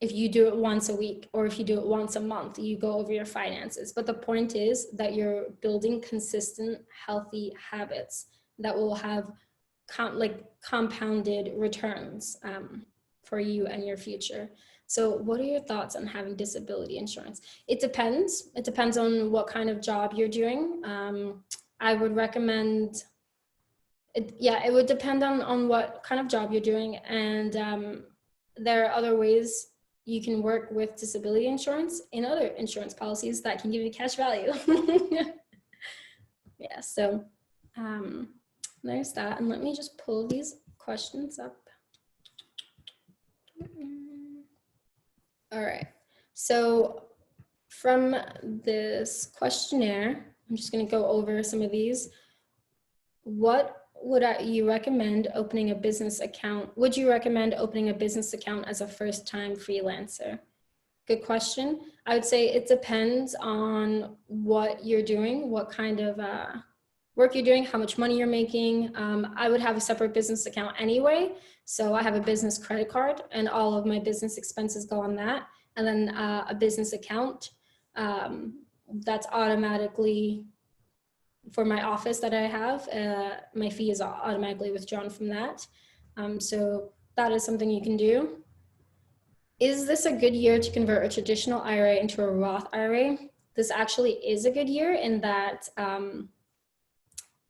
if you do it once a week or if you do it once a month, you go over your finances. But the point is that you're building consistent, healthy habits that will have compounded returns for you and your future. So what are your thoughts on having disability insurance? It depends. It depends on what kind of job you're doing. I would recommend it would depend on what kind of job you're doing. And there are other ways you can work with disability insurance in other insurance policies that can give you cash value. Yeah, so there's that. And let me just pull these questions up. All right, so from this questionnaire, I'm just going to go over some of these. What would you recommend opening a business account? Would you recommend opening a business account as a first-time freelancer? Good question. I would say it depends on what you're doing, what kind of work you're doing, how much money you're making. I would have a separate business account anyway. So I have a business credit card and all of my business expenses go on that. And then a business account that's automatically for my office that I have, my fee is automatically withdrawn from that. So that is something you can do. Is this a good year to convert a traditional IRA into a Roth IRA? This actually is a good year in that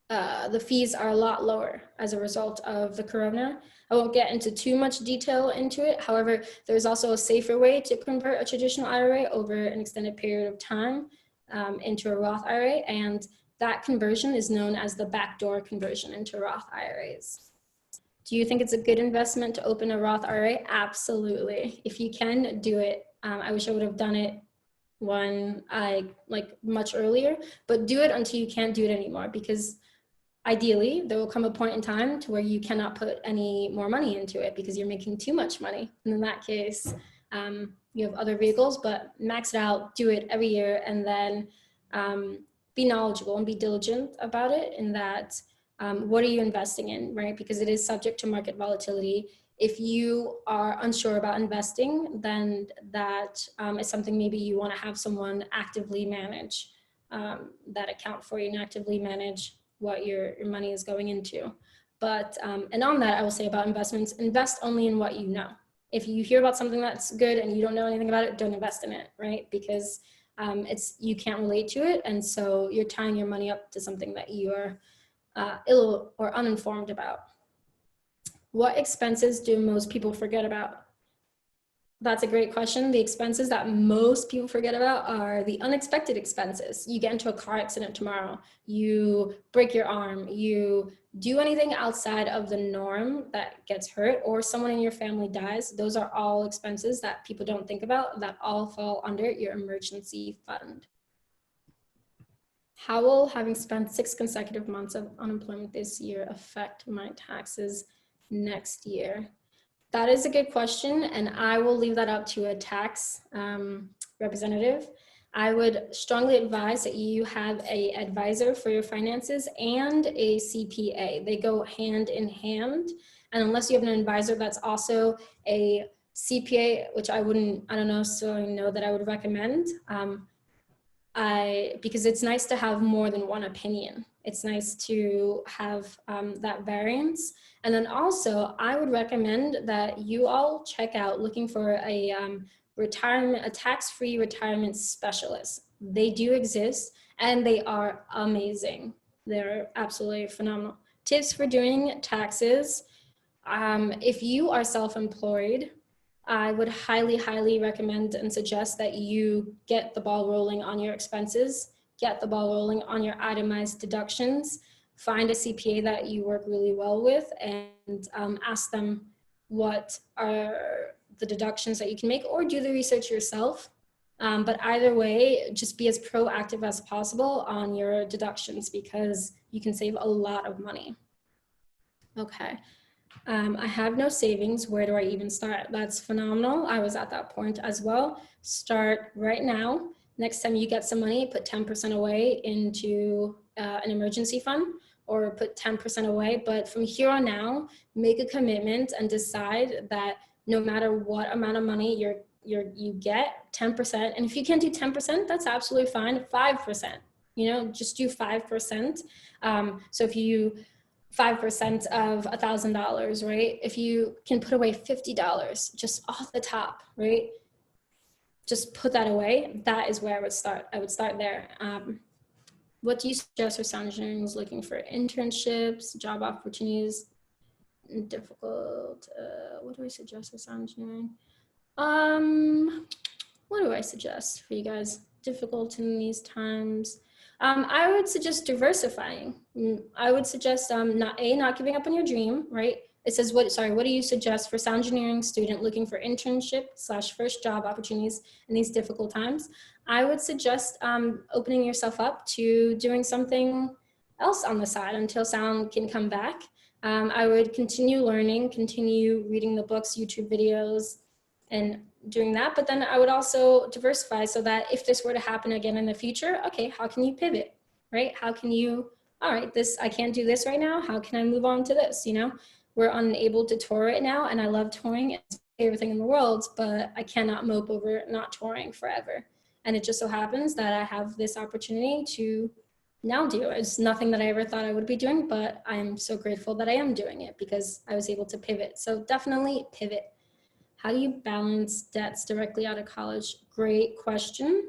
the fees are a lot lower as a result of the corona. I won't get into too much detail into it. However, there's also a safer way to convert a traditional IRA over an extended period of time. into a Roth IRA, and that conversion is known as the backdoor conversion into Roth IRAs. Do you think it's a good investment to open a Roth IRA? Absolutely. If you can, do it. I wish I would have done it much earlier, but do it until you can't do it anymore, because ideally there will come a point in time to where you cannot put any more money into it because you're making too much money. And in that case, you have other vehicles, but max it out, do it every year, and then be knowledgeable and be diligent about it, in that what are you investing in, right? Because it is subject to market volatility. If you are unsure about investing, then that is something maybe you want to have someone actively manage that account for you and actively manage what your money is going into. But, and on that, I will say about investments, invest only in what you know. If you hear about something that's good and you don't know anything about it, don't invest in it, right? Because you can't relate to it. And so you're tying your money up to something that you're ill or uninformed about. What expenses do most people forget about? That's a great question. The expenses that most people forget about are the unexpected expenses. You get into a car accident tomorrow, you break your arm, you do anything outside of the norm that gets hurt, or someone in your family dies. Those are all expenses that people don't think about, that all fall under your emergency fund. How will having spent 6 consecutive months of unemployment this year affect my taxes next year? That is a good question, and I will leave that up to a tax representative. I would strongly advise that you have an advisor for your finances and a CPA. They go hand in hand, and unless you have an advisor that's also a CPA, which I don't necessarily know that I would recommend, because it's nice to have more than one opinion. It's nice to have that variance. And then also, I would recommend that you all check out looking for a tax-free retirement specialist. They do exist, and they are amazing. They're absolutely phenomenal. Tips for doing taxes. If you are self-employed, I would highly, highly recommend and suggest that you get the ball rolling on your expenses, get the ball rolling on your itemized deductions, find a CPA that you work really well with, and ask them what are the deductions that you can make, or do the research yourself. But either way, just be as proactive as possible on your deductions, because you can save a lot of money. Okay. I have no savings. Where do I even start? That's phenomenal. I was at that point as well. Start right now. Next time you get some money, put 10% away into an emergency fund, or put 10% away. But from here on now, make a commitment and decide that no matter what amount of money you get, 10%. And if you can't do 10%, that's absolutely fine. 5%, just do 5%. So if you 5% of $1,000, right? If you can put away $50 just off the top, right? Just put that away. That is where I would start. I would start there. What do you suggest for sound engineering is looking for internships, job opportunities? Difficult. What do I suggest for sound engineering? What do I suggest for you guys? Difficult in these times. I would suggest diversifying. I would suggest not giving up on your dream, right? It says, what do you suggest for sound engineering student looking for internship / first job opportunities in these difficult times? I would suggest opening yourself up to doing something else on the side until sound can come back. I would continue learning, continue reading the books, YouTube videos, and doing that. But then I would also diversify so that if this were to happen again in the future, okay, how can you pivot, right? How can you, all right, I can't do this right now. How can I move on to this? We're unable to tour right now, and I love touring. It's everything in the world, but I cannot mope over not touring forever. And it just so happens that I have this opportunity to now do. It's nothing that I ever thought I would be doing, but I am so grateful that I am doing it because I was able to pivot. So definitely pivot. How do you balance debts directly out of college? Great question.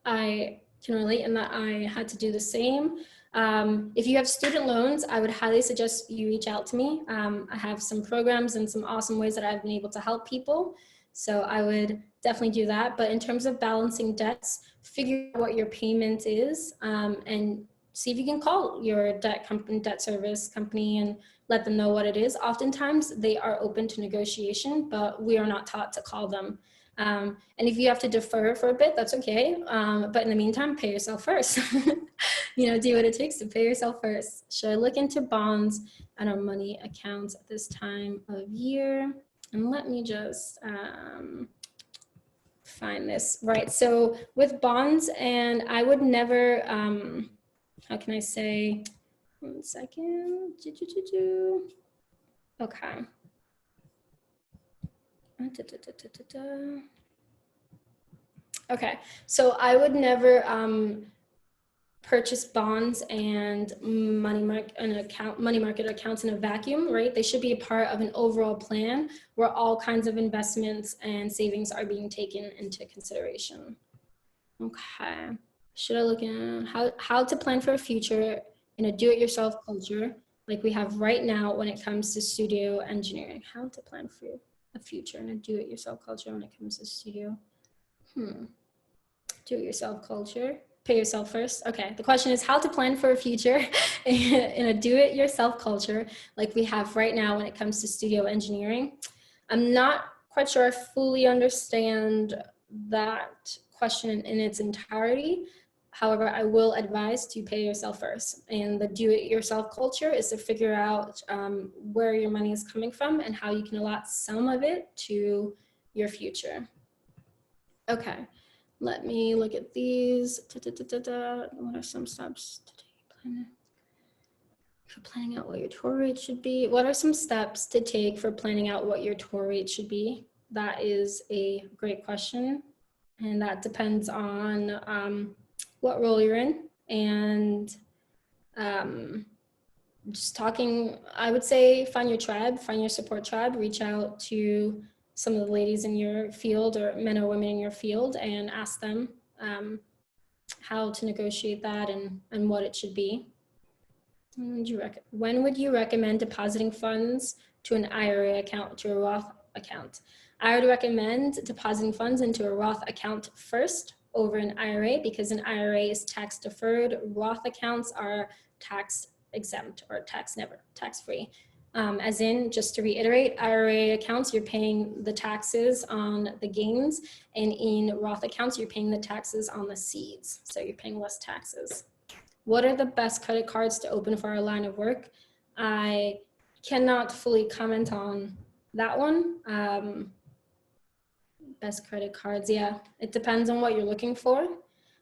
I can relate in that I had to do the same. If you have student loans, I would highly suggest you reach out to me. I have some programs and some awesome ways that I've been able to help people. So I would definitely do that. But in terms of balancing debts, figure out what your payment is, and see if you can call your debt service company and let them know what it is. Oftentimes they are open to negotiation, but we are not taught to call them. And if you have to defer for a bit, that's okay. But in the meantime, pay yourself first. Do what it takes to pay yourself first. Should I look into bonds and our money accounts at this time of year? And let me just find this. Right, so with bonds, and I would never, how can I say, 1 second. Okay. Okay, so I would never purchase bonds and money market accounts in a vacuum, right? They should be a part of an overall plan where all kinds of investments and savings are being taken into consideration. Okay, should I look at how to plan for a future in a do-it-yourself culture like we have right now when it comes to studio engineering? How to plan for a future in a do-it-yourself culture when it comes to studio. Do-it-yourself culture. Pay yourself first. Okay, the question is how to plan for a future in a do-it-yourself culture like we have right now when it comes to studio engineering. I'm not quite sure I fully understand that question in its entirety. However, I will advise to pay yourself first. And the do-it-yourself culture is to figure out where your money is coming from and how you can allot some of it to your future. Okay, let me look at these. What are some steps to take for planning out what your tour rate should be? What are some steps to take for planning out what your tour rate should be? That is a great question. And that depends on what role you're in. And just talking, I would say find your tribe, find your support tribe, reach out to some of the ladies in your field or men or women in your field and ask them how to negotiate that and what it should be. When would you recommend depositing funds to an IRA account, to a Roth account? I would recommend depositing funds into a Roth account first over an IRA because an IRA is tax deferred. Roth accounts are tax exempt or tax-free. As in, just to reiterate, IRA accounts, you're paying the taxes on the gains, and in Roth accounts, you're paying the taxes on the seeds. So you're paying less taxes. What are the best credit cards to open for our line of work? I cannot fully comment on that one. Best credit cards, yeah, it depends on what you're looking for.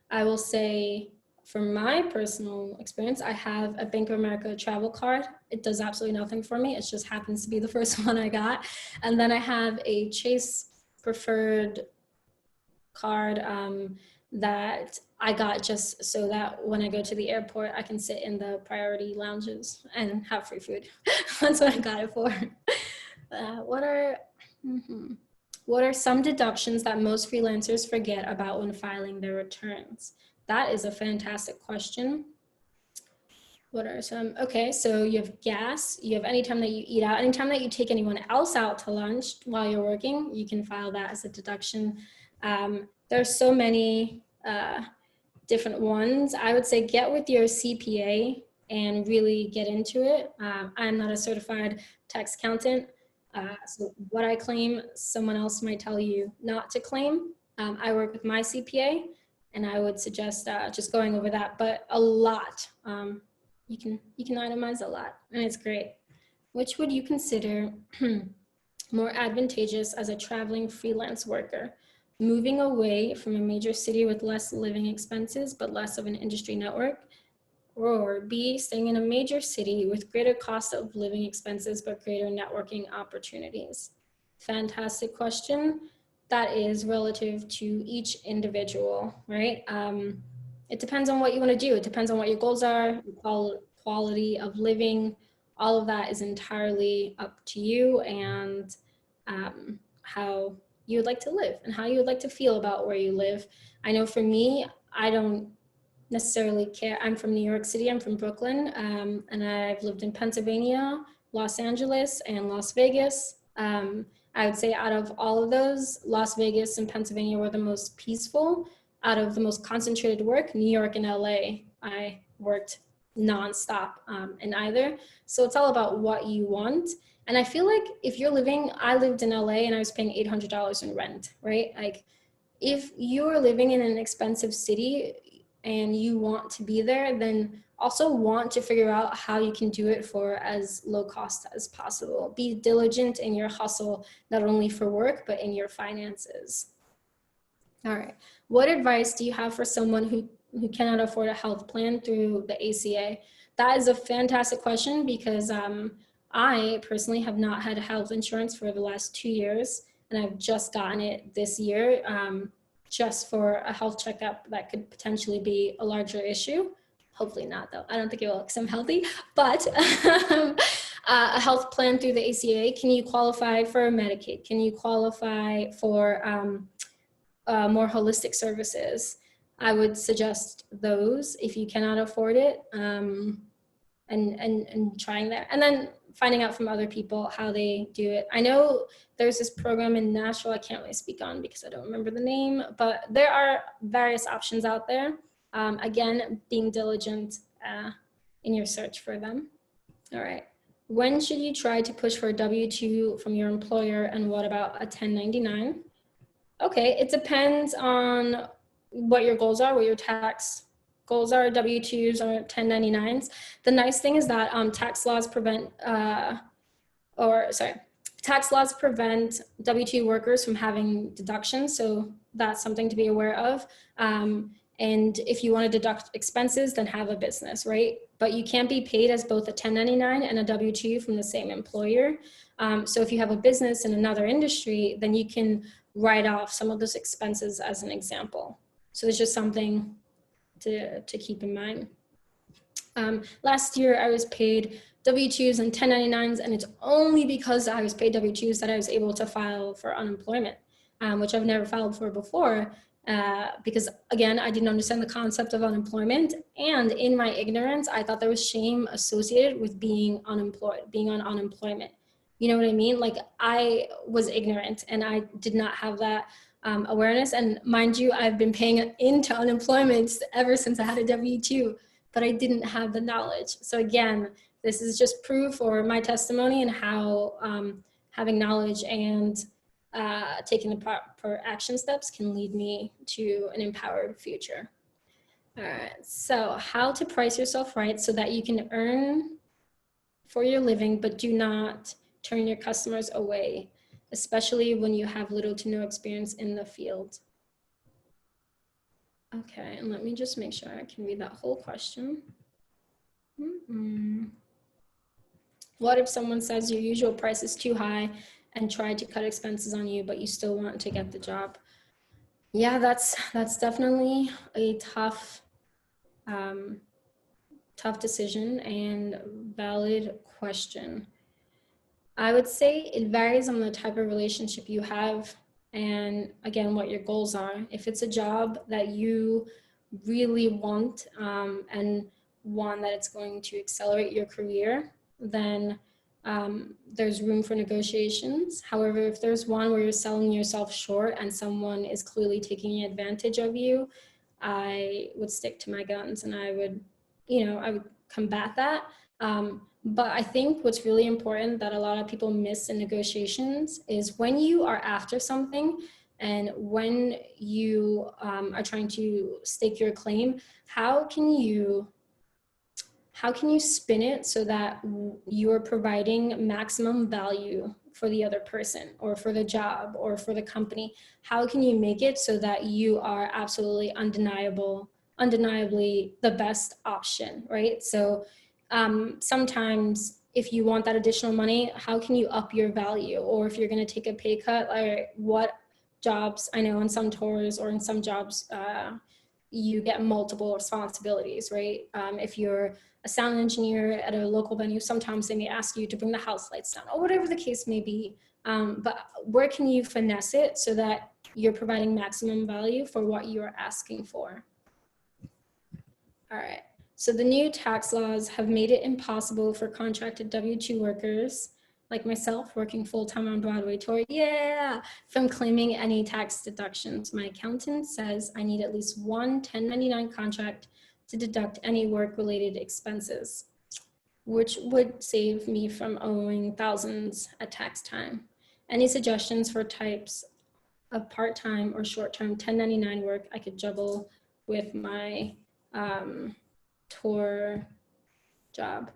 I will say, from my personal experience, I have a Bank of America travel card. It does absolutely nothing for me. It just happens to be the first one I got. And then I have a Chase preferred card that I got just so that when I go to the airport, I can sit in the priority lounges and have free food. That's what I got it for. What are some deductions that most freelancers forget about when filing their returns? That is a fantastic question. What are some? Okay, so you have gas, you have anytime that you eat out, anytime that you take anyone else out to lunch while you're working, you can file that as a deduction. There are so many different ones. I would say get with your CPA and really get into it. I'm not a certified tax accountant. So what I claim, someone else might tell you not to claim. I work with my CPA, and I would suggest just going over that, but a lot. You can itemize a lot, and it's great. Which would you consider more advantageous as a traveling freelance worker? Moving away from a major city with less living expenses, but less of an industry network, or B, staying in a major city with greater cost of living expenses, but greater networking opportunities? Fantastic question. That is relative to each individual, right? It depends on what you want to do. It depends on what your goals are, quality of living. All of that is entirely up to you and how you would like to live and how you would like to feel about where you live. I know for me, I don't necessarily care. I'm from New York City, I'm from Brooklyn, and I've lived in Pennsylvania, Los Angeles, and Las Vegas. I would say out of all of those, Las Vegas and Pennsylvania were the most peaceful. Out of the most concentrated work, New York and LA, I worked nonstop in either. So it's all about what you want. And I feel like if you're living, I lived in LA and I was paying $800 in rent, right? Like if you're living in an expensive city and you want to be there, then also want to figure out how you can do it for as low cost as possible. Be diligent in your hustle, not only for work, but in your finances. All right. What advice do you have for someone who cannot afford a health plan through the ACA? That is a fantastic question because I personally have not had health insurance for the last 2 years, and I've just gotten it this year just for a health checkup that could potentially be a larger issue. Hopefully not, though. I don't think it will because I'm healthy, but a health plan through the ACA, can you qualify for Medicaid? Can you qualify for more holistic services? I would suggest those if you cannot afford it, and trying that, and then finding out from other people how they do it. I know there's this program in Nashville I can't really speak on because I don't remember the name, but there are various options out there. Again, being diligent in your search for them. All right. When should you try to push for a W-2 from your employer, and what about a 1099? Okay, it depends on what your goals are, what your tax goals are, W-2s or 1099s. The nice thing is that tax laws prevent W-2 workers from having deductions, so that's something to be aware of. And if you want to deduct expenses, then have a business, right? But you can't be paid as both a 1099 and a W-2 from the same employer. So if you have a business in another industry, then you can write off some of those expenses as an example. So it's just something to keep in mind. Last year, I was paid W-2s and 1099s, and it's only because I was paid W-2s that I was able to file for unemployment, which I've never filed for before, because again, I didn't understand the concept of unemployment, and in my ignorance, I thought there was shame associated with being unemployed, being on unemployment. You know what I mean? Like I was ignorant and I did not have that awareness. And mind you, I've been paying into unemployment ever since I had a W-2, but I didn't have the knowledge. So again, this is just proof or my testimony and how having knowledge and taking the proper action steps can lead me to an empowered future. All right, so how to price yourself right so that you can earn for your living, but do not turn your customers away, especially when you have little to no experience in the field. Okay, and let me just make sure I can read that whole question. What if someone says your usual price is too high and tried to cut expenses on you, but you still want to get the job? Yeah, that's definitely a tough decision and valid question. I would say it varies on the type of relationship you have and again, what your goals are. If it's a job that you really want and one that it's going to accelerate your career, then there's room for negotiations. However, if there's one where you're selling yourself short and someone is clearly taking advantage of you, I would stick to my guns and I would combat that. But I think what's really important that a lot of people miss in negotiations is when you are after something and when you are trying to stake your claim, how can you spin it so that you're providing maximum value for the other person or for the job or for the company? How can you make it so that you are absolutely undeniably the best option, right? So sometimes if you want that additional money, how can you up your value? Or if you're going to take a pay cut, like what jobs, I know in some tours or in some jobs, you get multiple responsibilities, right? If you're a sound engineer at a local venue, sometimes they may ask you to bring the house lights down or whatever the case may be. But where can you finesse it so that you're providing maximum value for what you're asking for? All right. So the new tax laws have made it impossible for contracted W-2 workers like myself, working full-time on Broadway tour, yeah, from claiming any tax deductions. My accountant says I need at least one 1099 contract to deduct any work-related expenses, which would save me from owing thousands at tax time. Any suggestions for types of part-time or short-term 1099 work I could juggle with my tour job?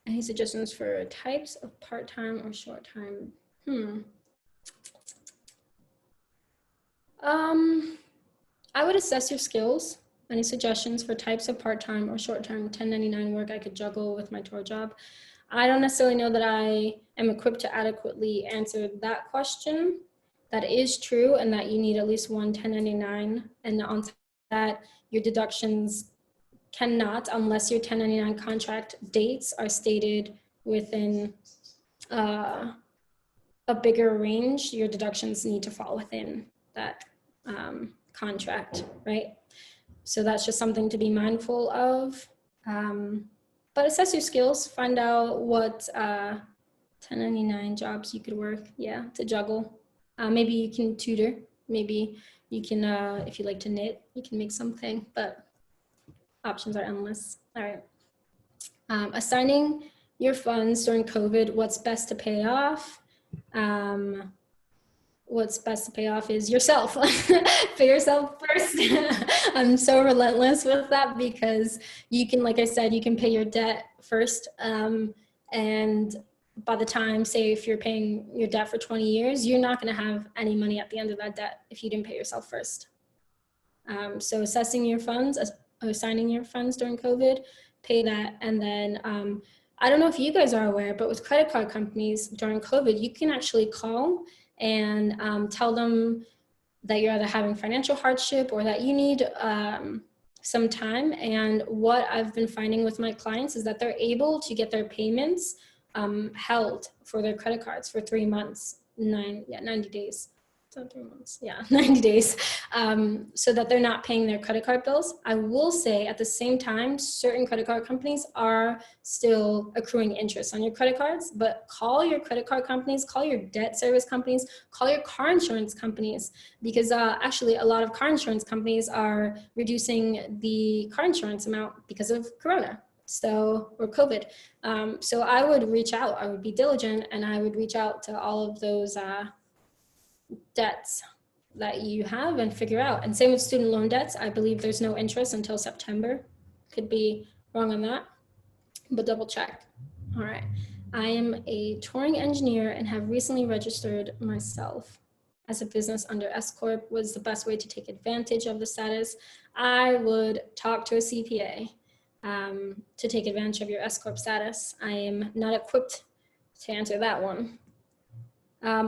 Any suggestions for types of part-time or short-time? I would assess your skills. Any suggestions for types of part-time or short-term 1099 work I could juggle with my tour job? I don't necessarily know that I am equipped to adequately answer that question. That is true, and that you need at least one 1099, and on top of that, your deductions cannot, unless your 1099 contract dates are stated within a bigger range, your deductions need to fall within that contract, right? So that's just something to be mindful of. But assess your skills, find out what 1099 jobs you could work, yeah, to juggle. Maybe you can tutor, maybe you can, if you like to knit, you can make something, but options are endless. All right. Assigning your funds during COVID, what's best to pay off? What's best to pay off is yourself. Pay yourself first. I'm so relentless with that because you can, like I said, you can pay your debt first. And by the time, say if you're paying your debt for 20 years, you're not going to have any money at the end of that debt if you didn't pay yourself first. So assessing your funds, assigning your funds during COVID, pay that. And then I don't know if you guys are aware, but with credit card companies during COVID, you can actually call and tell them that you're either having financial hardship or that you need some time. And what I've been finding with my clients is that they're able to get their payments held for their credit cards for 3 months, 90 days. So 3 months, yeah, 90 days, so that they're not paying their credit card bills. I will say at the same time, certain credit card companies are still accruing interest on your credit cards, but call your credit card companies, call your debt service companies, call your car insurance companies, because actually a lot of car insurance companies are reducing the car insurance amount because of Corona. Or COVID. So I would reach out, I would be diligent, and I would reach out to all of those debts that you have and figure out. And same with student loan debts. I believe there's no interest until September. Could be wrong on that, but double check. All right. I am a touring engineer and have recently registered myself as a business under S Corp. Was the best way to take advantage of the status? I would talk to a CPA to take advantage of your S Corp status. I am not equipped to answer that one.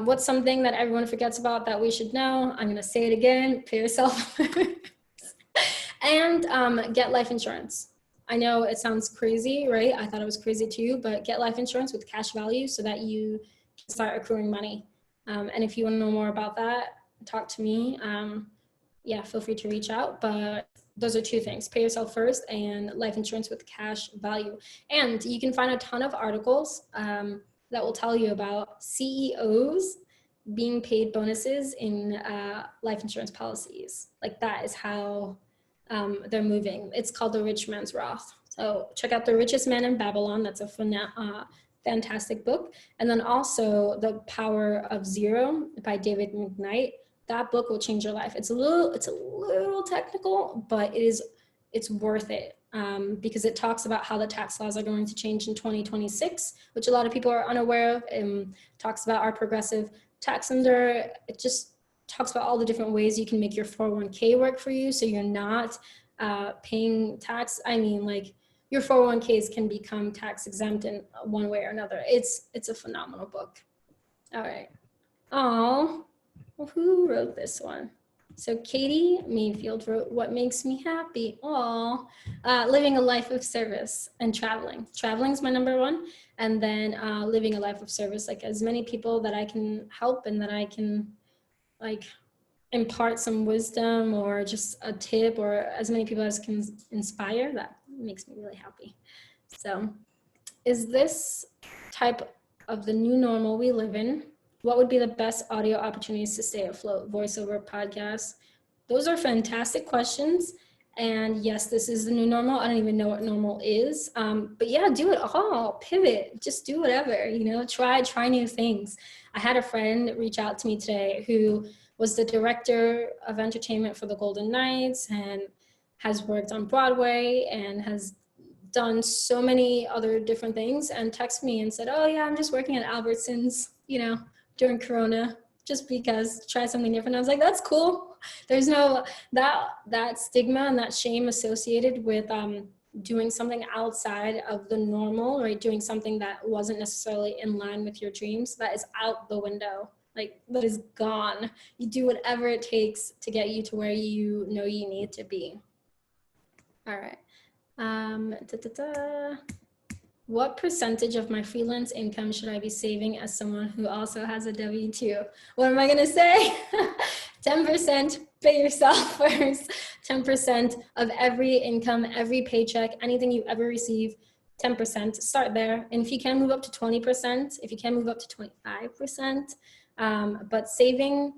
What's something that everyone forgets about that we should know? I'm going to say it again, pay yourself. And get life insurance. I know it sounds crazy, right? I thought it was crazy too, but get life insurance with cash value so that you can start accruing money. And if you want to know more about that, talk to me. Yeah, feel free to reach out. But those are two things: pay yourself first and life insurance with cash value. And you can find a ton of articles that will tell you about CEOs being paid bonuses in life insurance policies. Like that is how they're moving. It's called The Rich Man's Roth. So check out The Richest Man in Babylon. That's a fantastic book. And then also The Power of Zero by David McKnight. That book will change your life. It's a little technical, but it's worth it. Because it talks about how the tax laws are going to change in 2026, which a lot of people are unaware of. Talks about our progressive tax under. It just talks about all the different ways you can make your 401k work for you, so you're not paying tax. I mean, like your 401ks can become tax exempt in one way or another. It's a phenomenal book. All right. Oh, well, who wrote this one? So Katie Mayfield wrote, "What makes me happy? Oh, living a life of service and traveling. Traveling is my number one. And then living a life of service, like as many people that I can help and that I can like impart some wisdom or just a tip, or as many people as can inspire, that makes me really happy." So is this type of the new normal we live in, what would be the best audio opportunities to stay afloat? Voiceover, podcasts? Those are fantastic questions. And yes, this is the new normal. I don't even know what normal is. But yeah, do it all. Pivot. Just do whatever, you know, try new things. I had a friend reach out to me today who was the director of entertainment for the Golden Knights and has worked on Broadway and has done so many other different things, and texted me and said, oh yeah, I'm just working at Albertsons, you know, during Corona, just because, try something different. I was like, that's cool. There's no, that stigma and that shame associated with doing something outside of the normal, right? Doing something that wasn't necessarily in line with your dreams, that is out the window. Like, that is gone. You do whatever it takes to get you to where you know you need to be. All right. What percentage of my freelance income should I be saving as someone who also has a W-2? What am I gonna say? 10%, pay yourself first. 10% of every income, every paycheck, anything you ever receive, 10%, start there. And if you can move up to 20%, if you can move up to 25%, but saving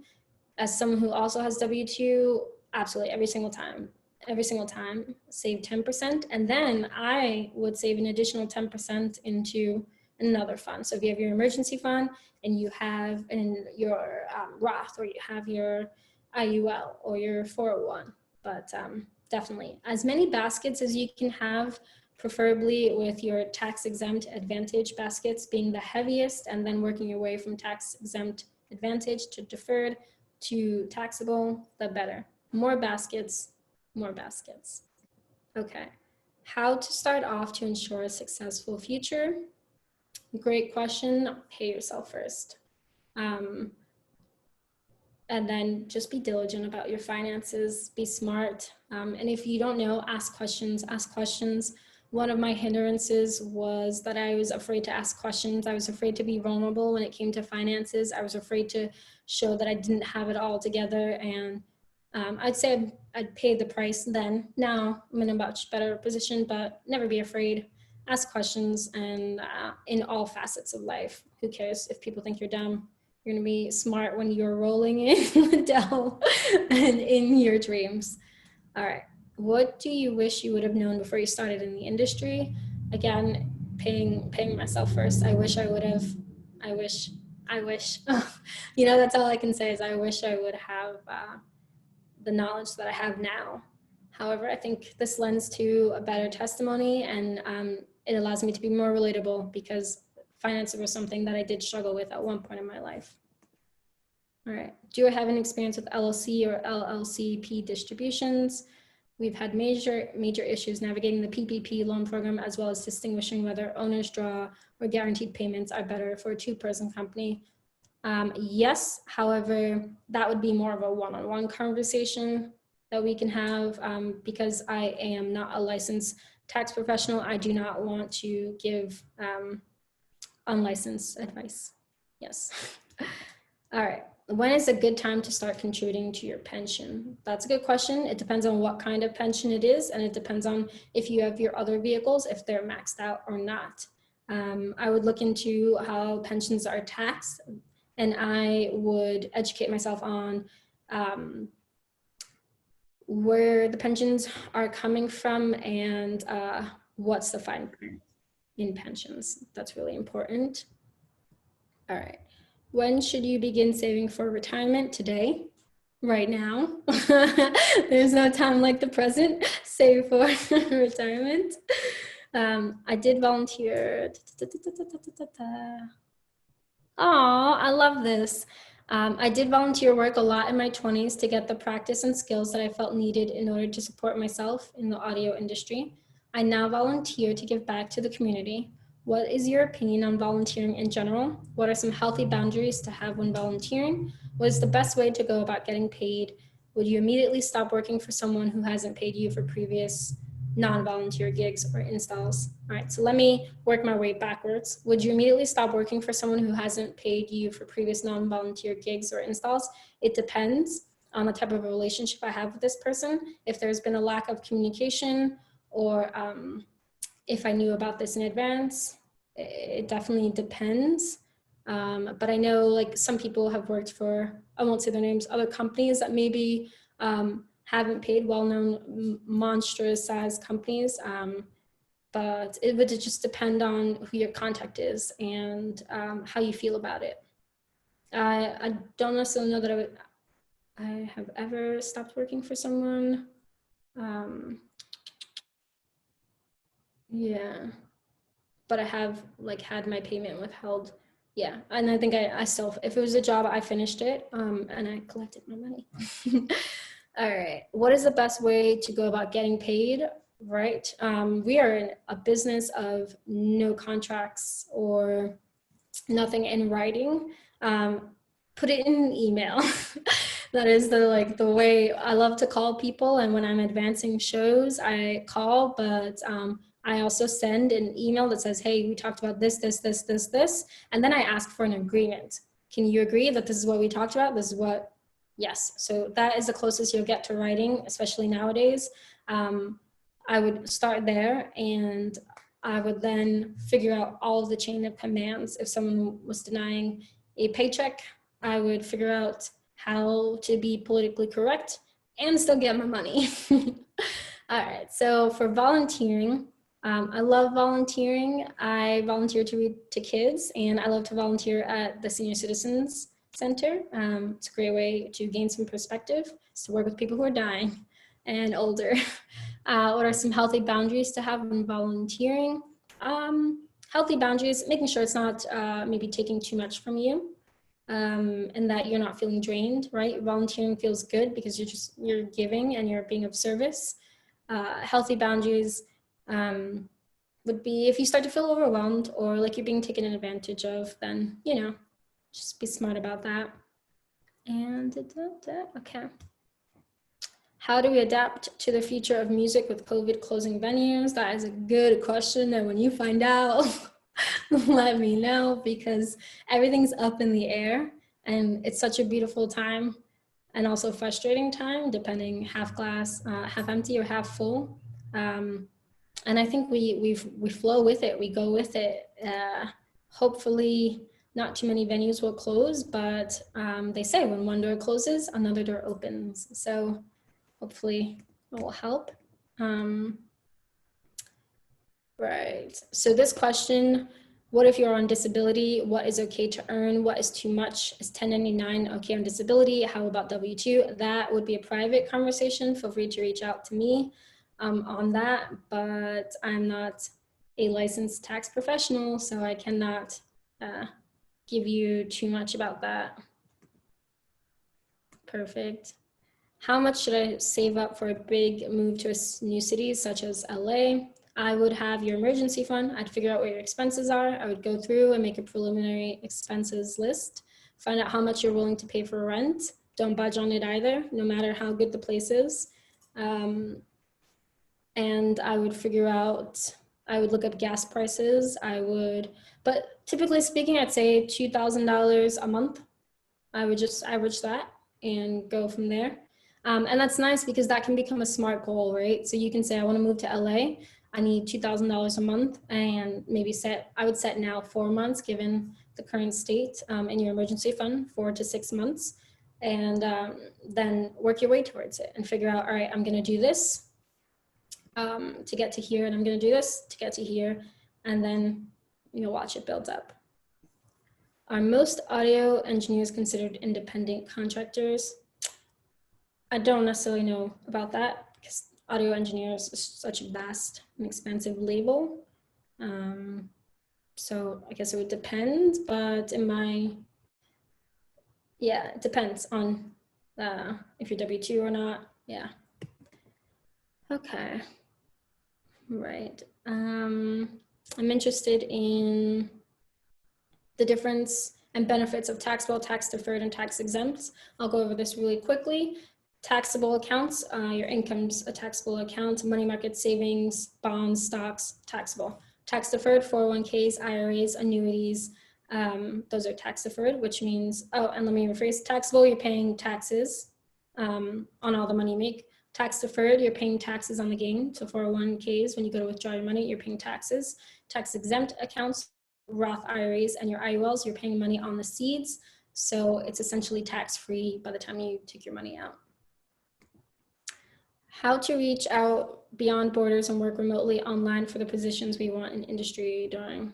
as someone who also has W-2, absolutely every single time, save 10%. And then I would save an additional 10% into another fund. So if you have your emergency fund and you have in your Roth, or you have your IUL or your 401, but definitely as many baskets as you can have, preferably with your tax-exempt advantage baskets being the heaviest, and then working your way from tax-exempt advantage to deferred to taxable, the better. More baskets. Okay. How to start off to ensure a successful future? Great question. Pay yourself first. And then just be diligent about your finances, be smart. And if you don't know, ask questions. One of my hindrances was that I was afraid to ask questions. I was afraid to be vulnerable when it came to finances. I was afraid to show that I didn't have it all together. And I'd say I'd pay the price then. Now I'm in a much better position, but never be afraid. Ask questions, and in all facets of life. Who cares if people think you're dumb? You're gonna be smart when you're rolling in the dough and in your dreams. All right. What do you wish you would have known before you started in the industry? Again, paying myself first. I wish, you know, that's all I can say is I wish I would have the knowledge that I have now. However, I think this lends to a better testimony, and it allows me to be more relatable, because finances was something that I did struggle with at one point in my life. All right. Do I have an experience with LLC or LLCP distributions? We've had major issues navigating the PPP loan program, as well as distinguishing whether owner's draw or guaranteed payments are better for a two-person company. Yes, however, that would be more of a one-on-one conversation that we can have, because I am not a licensed tax professional. I do not want to give unlicensed advice. Yes. All right. When is a good time to start contributing to your pension? That's a good question. It depends on what kind of pension it is, and it depends on if you have your other vehicles, if they're maxed out or not. I would look into how pensions are taxed, and I would educate myself on where the pensions are coming from, and what's the fine print in pensions. That's really important. All right. When should you begin saving for retirement? Today, right now. There's no time like the present. Save for retirement. I did volunteer. Oh, I love this. I did volunteer work a lot in my 20s to get the practice and skills that I felt needed in order to support myself in the audio industry. I now volunteer to give back to the community. What is your opinion on volunteering in general? What are some healthy boundaries to have when volunteering? What is the best way to go about getting paid? Would you immediately stop working for someone who hasn't paid you for previous non-volunteer gigs or installs? All right, so let me work my way backwards. Would you immediately stop working for someone who hasn't paid you for previous non-volunteer gigs or installs? It depends on the type of a relationship I have with this person. If there's been a lack of communication, or if I knew about this in advance, it definitely depends. But I know like some people have worked for, I won't say their names, other companies that maybe haven't paid, well-known monstrous size companies. But it would just depend on who your contact is and how you feel about it. I don't necessarily know that I have ever stopped working for someone. Yeah, but I have like had my payment withheld. Yeah, and I think I still, if it was a job, I finished it and I collected my money. All right, what is the best way to go about getting paid? Right, we are in a business of no contracts or nothing in writing. Put it in an email. That is the way I love to call people. And when I'm advancing shows, I call, but I also send an email that says, hey, we talked about this, this, this, this, this. And then I ask for an agreement. Can you agree that this is what we talked about? This is what, yes. So that is the closest you'll get to writing, especially nowadays. I would start there and I would then figure out all of the chain of commands. If someone was denying a paycheck, I would figure out how to be politically correct and still get my money. All right, so for volunteering, I love volunteering. I volunteer to read to kids, and I love to volunteer at the Senior Citizens Center. It's a great way to gain some perspective. It's to work with people who are dying and older. What are some healthy boundaries to have when volunteering? Healthy boundaries, making sure it's not maybe taking too much from you, and that you're not feeling drained, right? Volunteering feels good because you're giving and you're being of service. Healthy boundaries would be if you start to feel overwhelmed or like you're being taken advantage of, then, just be smart about that. And okay. How do we adapt to the future of music with COVID closing venues? That is a good question. And when you find out, let me know, because everything's up in the air and it's such a beautiful time and also frustrating time, depending half glass, half empty or half full. And I think we flow with it. We go with it. Hopefully not too many venues will close, but they say when one door closes, another door opens. So hopefully it will help. Right, so this question, what if you're on disability? What is okay to earn? What is too much? Is 1099 okay on disability? How about W-2? That would be a private conversation. Feel free to reach out to me on that, but I'm not a licensed tax professional, so I cannot give you too much about that. Perfect. How much should I save up for a big move to a new city such as LA? I would have your emergency fund. I'd figure out what your expenses are. I would go through and make a preliminary expenses list, find out how much you're willing to pay for rent. Don't budge on it either, no matter how good the place is. And I would figure out, I would look up gas prices. But typically speaking, I'd say $2,000 a month. I would just average that and go from there. And that's nice because that can become a smart goal, right? So you can say, I want to move to LA. I need $2,000 a month, and maybe I would set now 4 months, given the current state in your emergency fund, 4 to 6 months, and then work your way towards it and figure out, all right, I'm going to do this to get to here, and I'm going to do this to get to here, and then you'll watch it build up. Are most audio engineers considered independent contractors? I don't necessarily know about that because audio engineers is such a vast and expansive label. So I guess it would depend, but it depends on if you're W-2 or not. Yeah. Okay. Right. I'm interested in the difference and benefits of taxable, tax-deferred, and tax-exempt. I'll go over this really quickly. Taxable accounts, your income's a taxable account, money market savings, bonds, stocks, taxable. Tax-deferred, 401ks, IRAs, annuities, those are tax-deferred, which means, and let me rephrase, taxable, you're paying taxes on all the money you make. Tax-deferred, you're paying taxes on the gain. So 401ks, when you go to withdraw your money, you're paying taxes. Tax-exempt accounts Roth IRAs and your IULs, you're paying money on the seeds. So it's essentially tax-free by the time you take your money out. How to reach out beyond borders and work remotely online for the positions we want in industry during.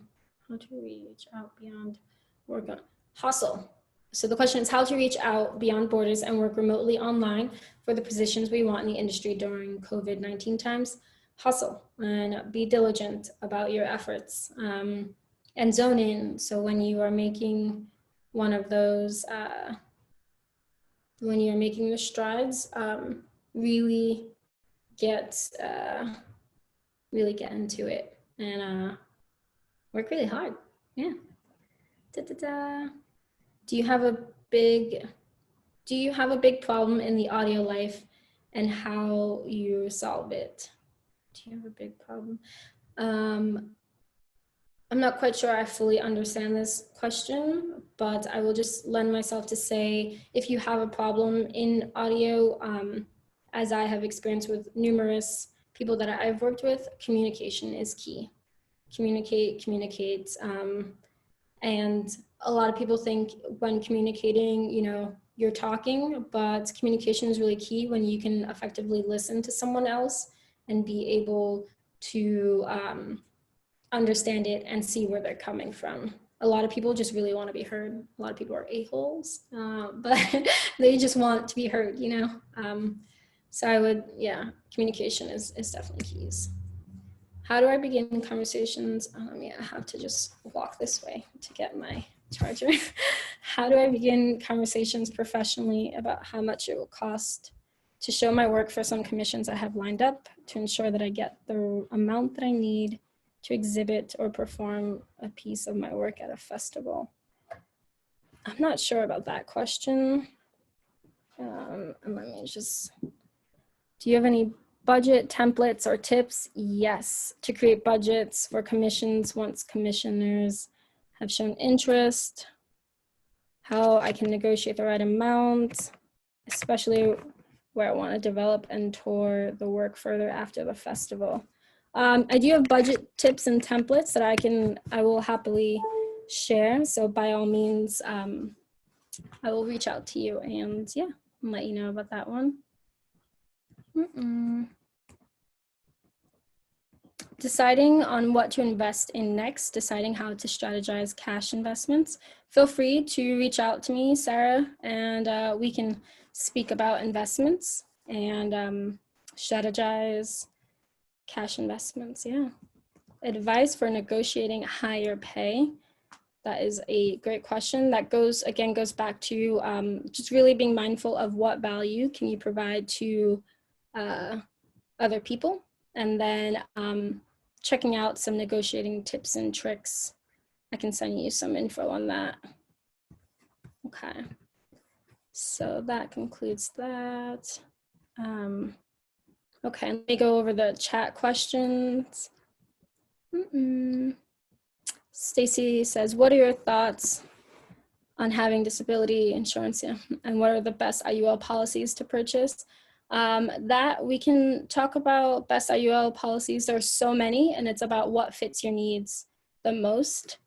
How to reach out beyond work on hustle. So the question is how to reach out beyond borders and work remotely online for the positions we want in the industry during COVID-19 times. Hustle and be diligent about your efforts, and zone in. So when you are making one of those, when you're making the strides, really get into it and work really hard. Yeah. Da-da-da. Do you have a big problem in the audio life and how you solve it? Do you have a big problem? I'm not quite sure I fully understand this question, but I will just lend myself to say, if you have a problem in audio, as I have experienced with numerous people that I've worked with, communication is key. Communicate, and a lot of people think when communicating, you're talking, but communication is really key when you can effectively listen to someone else and be able to understand it and see where they're coming from. A lot of people just really want to be heard. A lot of people are a-holes, but they just want to be heard, So I would, communication is definitely keys. How do I begin conversations? I have to just walk this way to get my charger. How do I begin conversations professionally about how much it will cost to show my work for some commissions I have lined up to ensure that I get the amount that I need to exhibit or perform a piece of my work at a festival? I'm not sure about that question. Let me just, do you have any budget templates or tips? Yes, to create budgets for commissions once commissioners have shown interest, how I can negotiate the right amount, especially where I want to develop and tour the work further after the festival. I do have budget tips and templates that I will happily share. So by all means, I will reach out to you and let you know about that one. Deciding on what to invest in next, deciding how to strategize cash investments. Feel free to reach out to me, Sarah, and we can speak about investments and strategize cash investments. Advice for negotiating higher pay. That is a great question. That goes back to just really being mindful of what value can you provide to other people, and then checking out some negotiating tips and tricks. I can send you some info on that. Okay, so that concludes that. Okay, let me go over the chat questions. Stacy says, what are your thoughts on having disability insurance, and what are the best IUL policies to purchase? That we can talk about best IUL policies. There are so many, and it's about what fits your needs the most.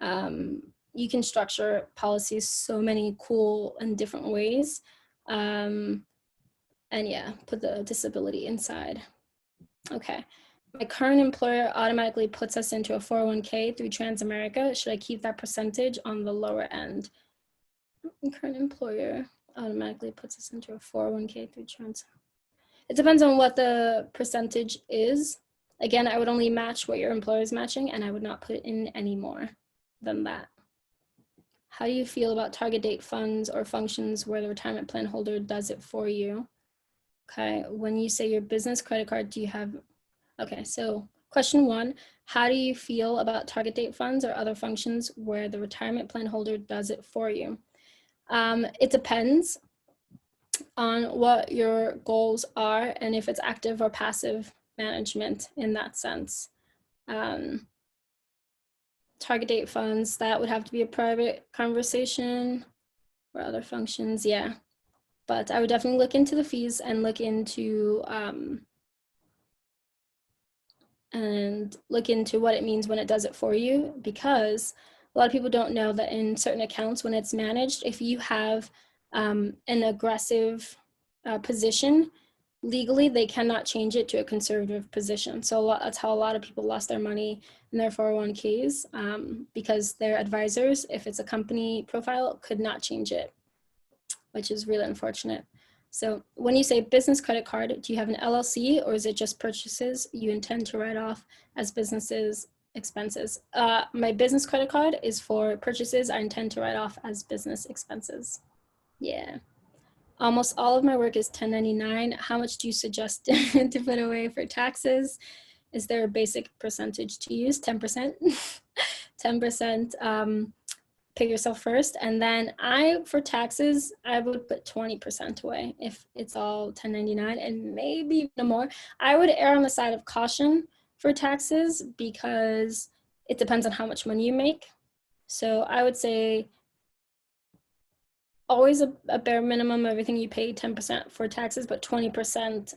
You can structure policies so many cool and different ways. And put the disability inside. Okay. My current employer automatically puts us into a 401k through Transamerica. Should I keep that percentage on the lower end? My current employer automatically puts us into a 401k through Trans. It depends on what the percentage is. Again, I would only match what your employer is matching, and I would not put in any more than that. How do you feel about target date funds or functions where the retirement plan holder does it for you? Okay, when you say your business credit card, do you have, okay, so question 1, how do you feel about target date funds or other functions where the retirement plan holder does it for you? It depends on what your goals are and if it's active or passive management in that sense. Target date funds, that would have to be a private conversation, or other functions, but I would definitely look into the fees and look into and look into what it means when it does it for you, because a lot of people don't know that in certain accounts, when it's managed, if you have an aggressive position, legally they cannot change it to a conservative position. So that's how a lot of people lost their money in their 401ks, because their advisors, if it's a company profile, could not change it, which is really unfortunate. So when you say business credit card, do you have an LLC, or is it just purchases you intend to write off as businesses expenses? My business credit card is for purchases I intend to write off as business expenses. Yeah. Almost all of my work is 1099. How much do you suggest to put away for taxes? Is there a basic percentage to use? 10%. 10%. Pay yourself first, and then for taxes, I would put 20% away if it's all 1099, and maybe even more. I would err on the side of caution for taxes because it depends on how much money you make. So I would say always a bare minimum, everything you pay 10% for taxes, but 20%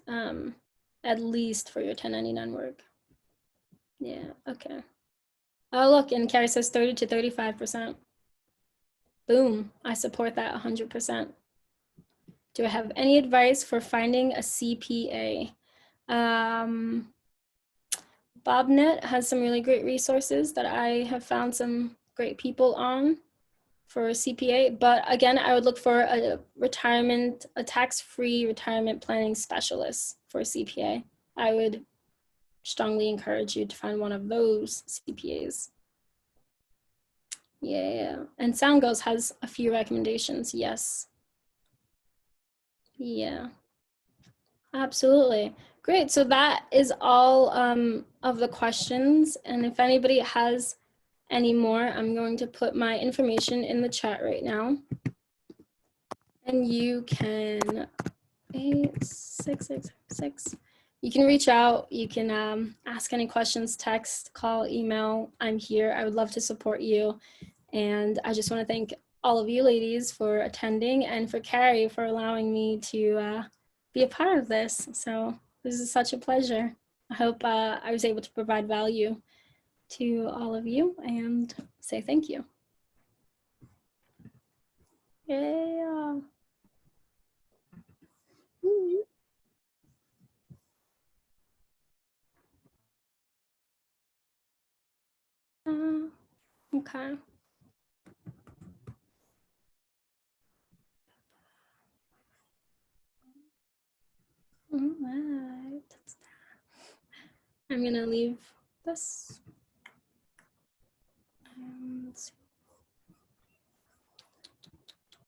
at least for your 1099 work. Yeah, okay. Oh, look, and Carrie says 30 to 35%. Boom, I support that 100%. Do I have any advice for finding a CPA? BobNet has some really great resources that I have found some great people on for CPA, but again, I would look for a tax-free retirement planning specialist for CPA. I would strongly encourage you to find one of those CPAs. Yeah, and SoundGirls has a few recommendations, yes. Yeah, absolutely. Great, so that is all of the questions, and if anybody has any more, I'm going to put my information in the chat right now. And you can, 8666, you can reach out, you can ask any questions, text, call, email. I'm here, I would love to support you. And I just want to thank all of you ladies for attending, and for Carrie for allowing me to be a part of this. So this is such a pleasure. I hope I was able to provide value to all of you and say thank you. Yeah. Okay. All right. I'm gonna leave this. Let's see.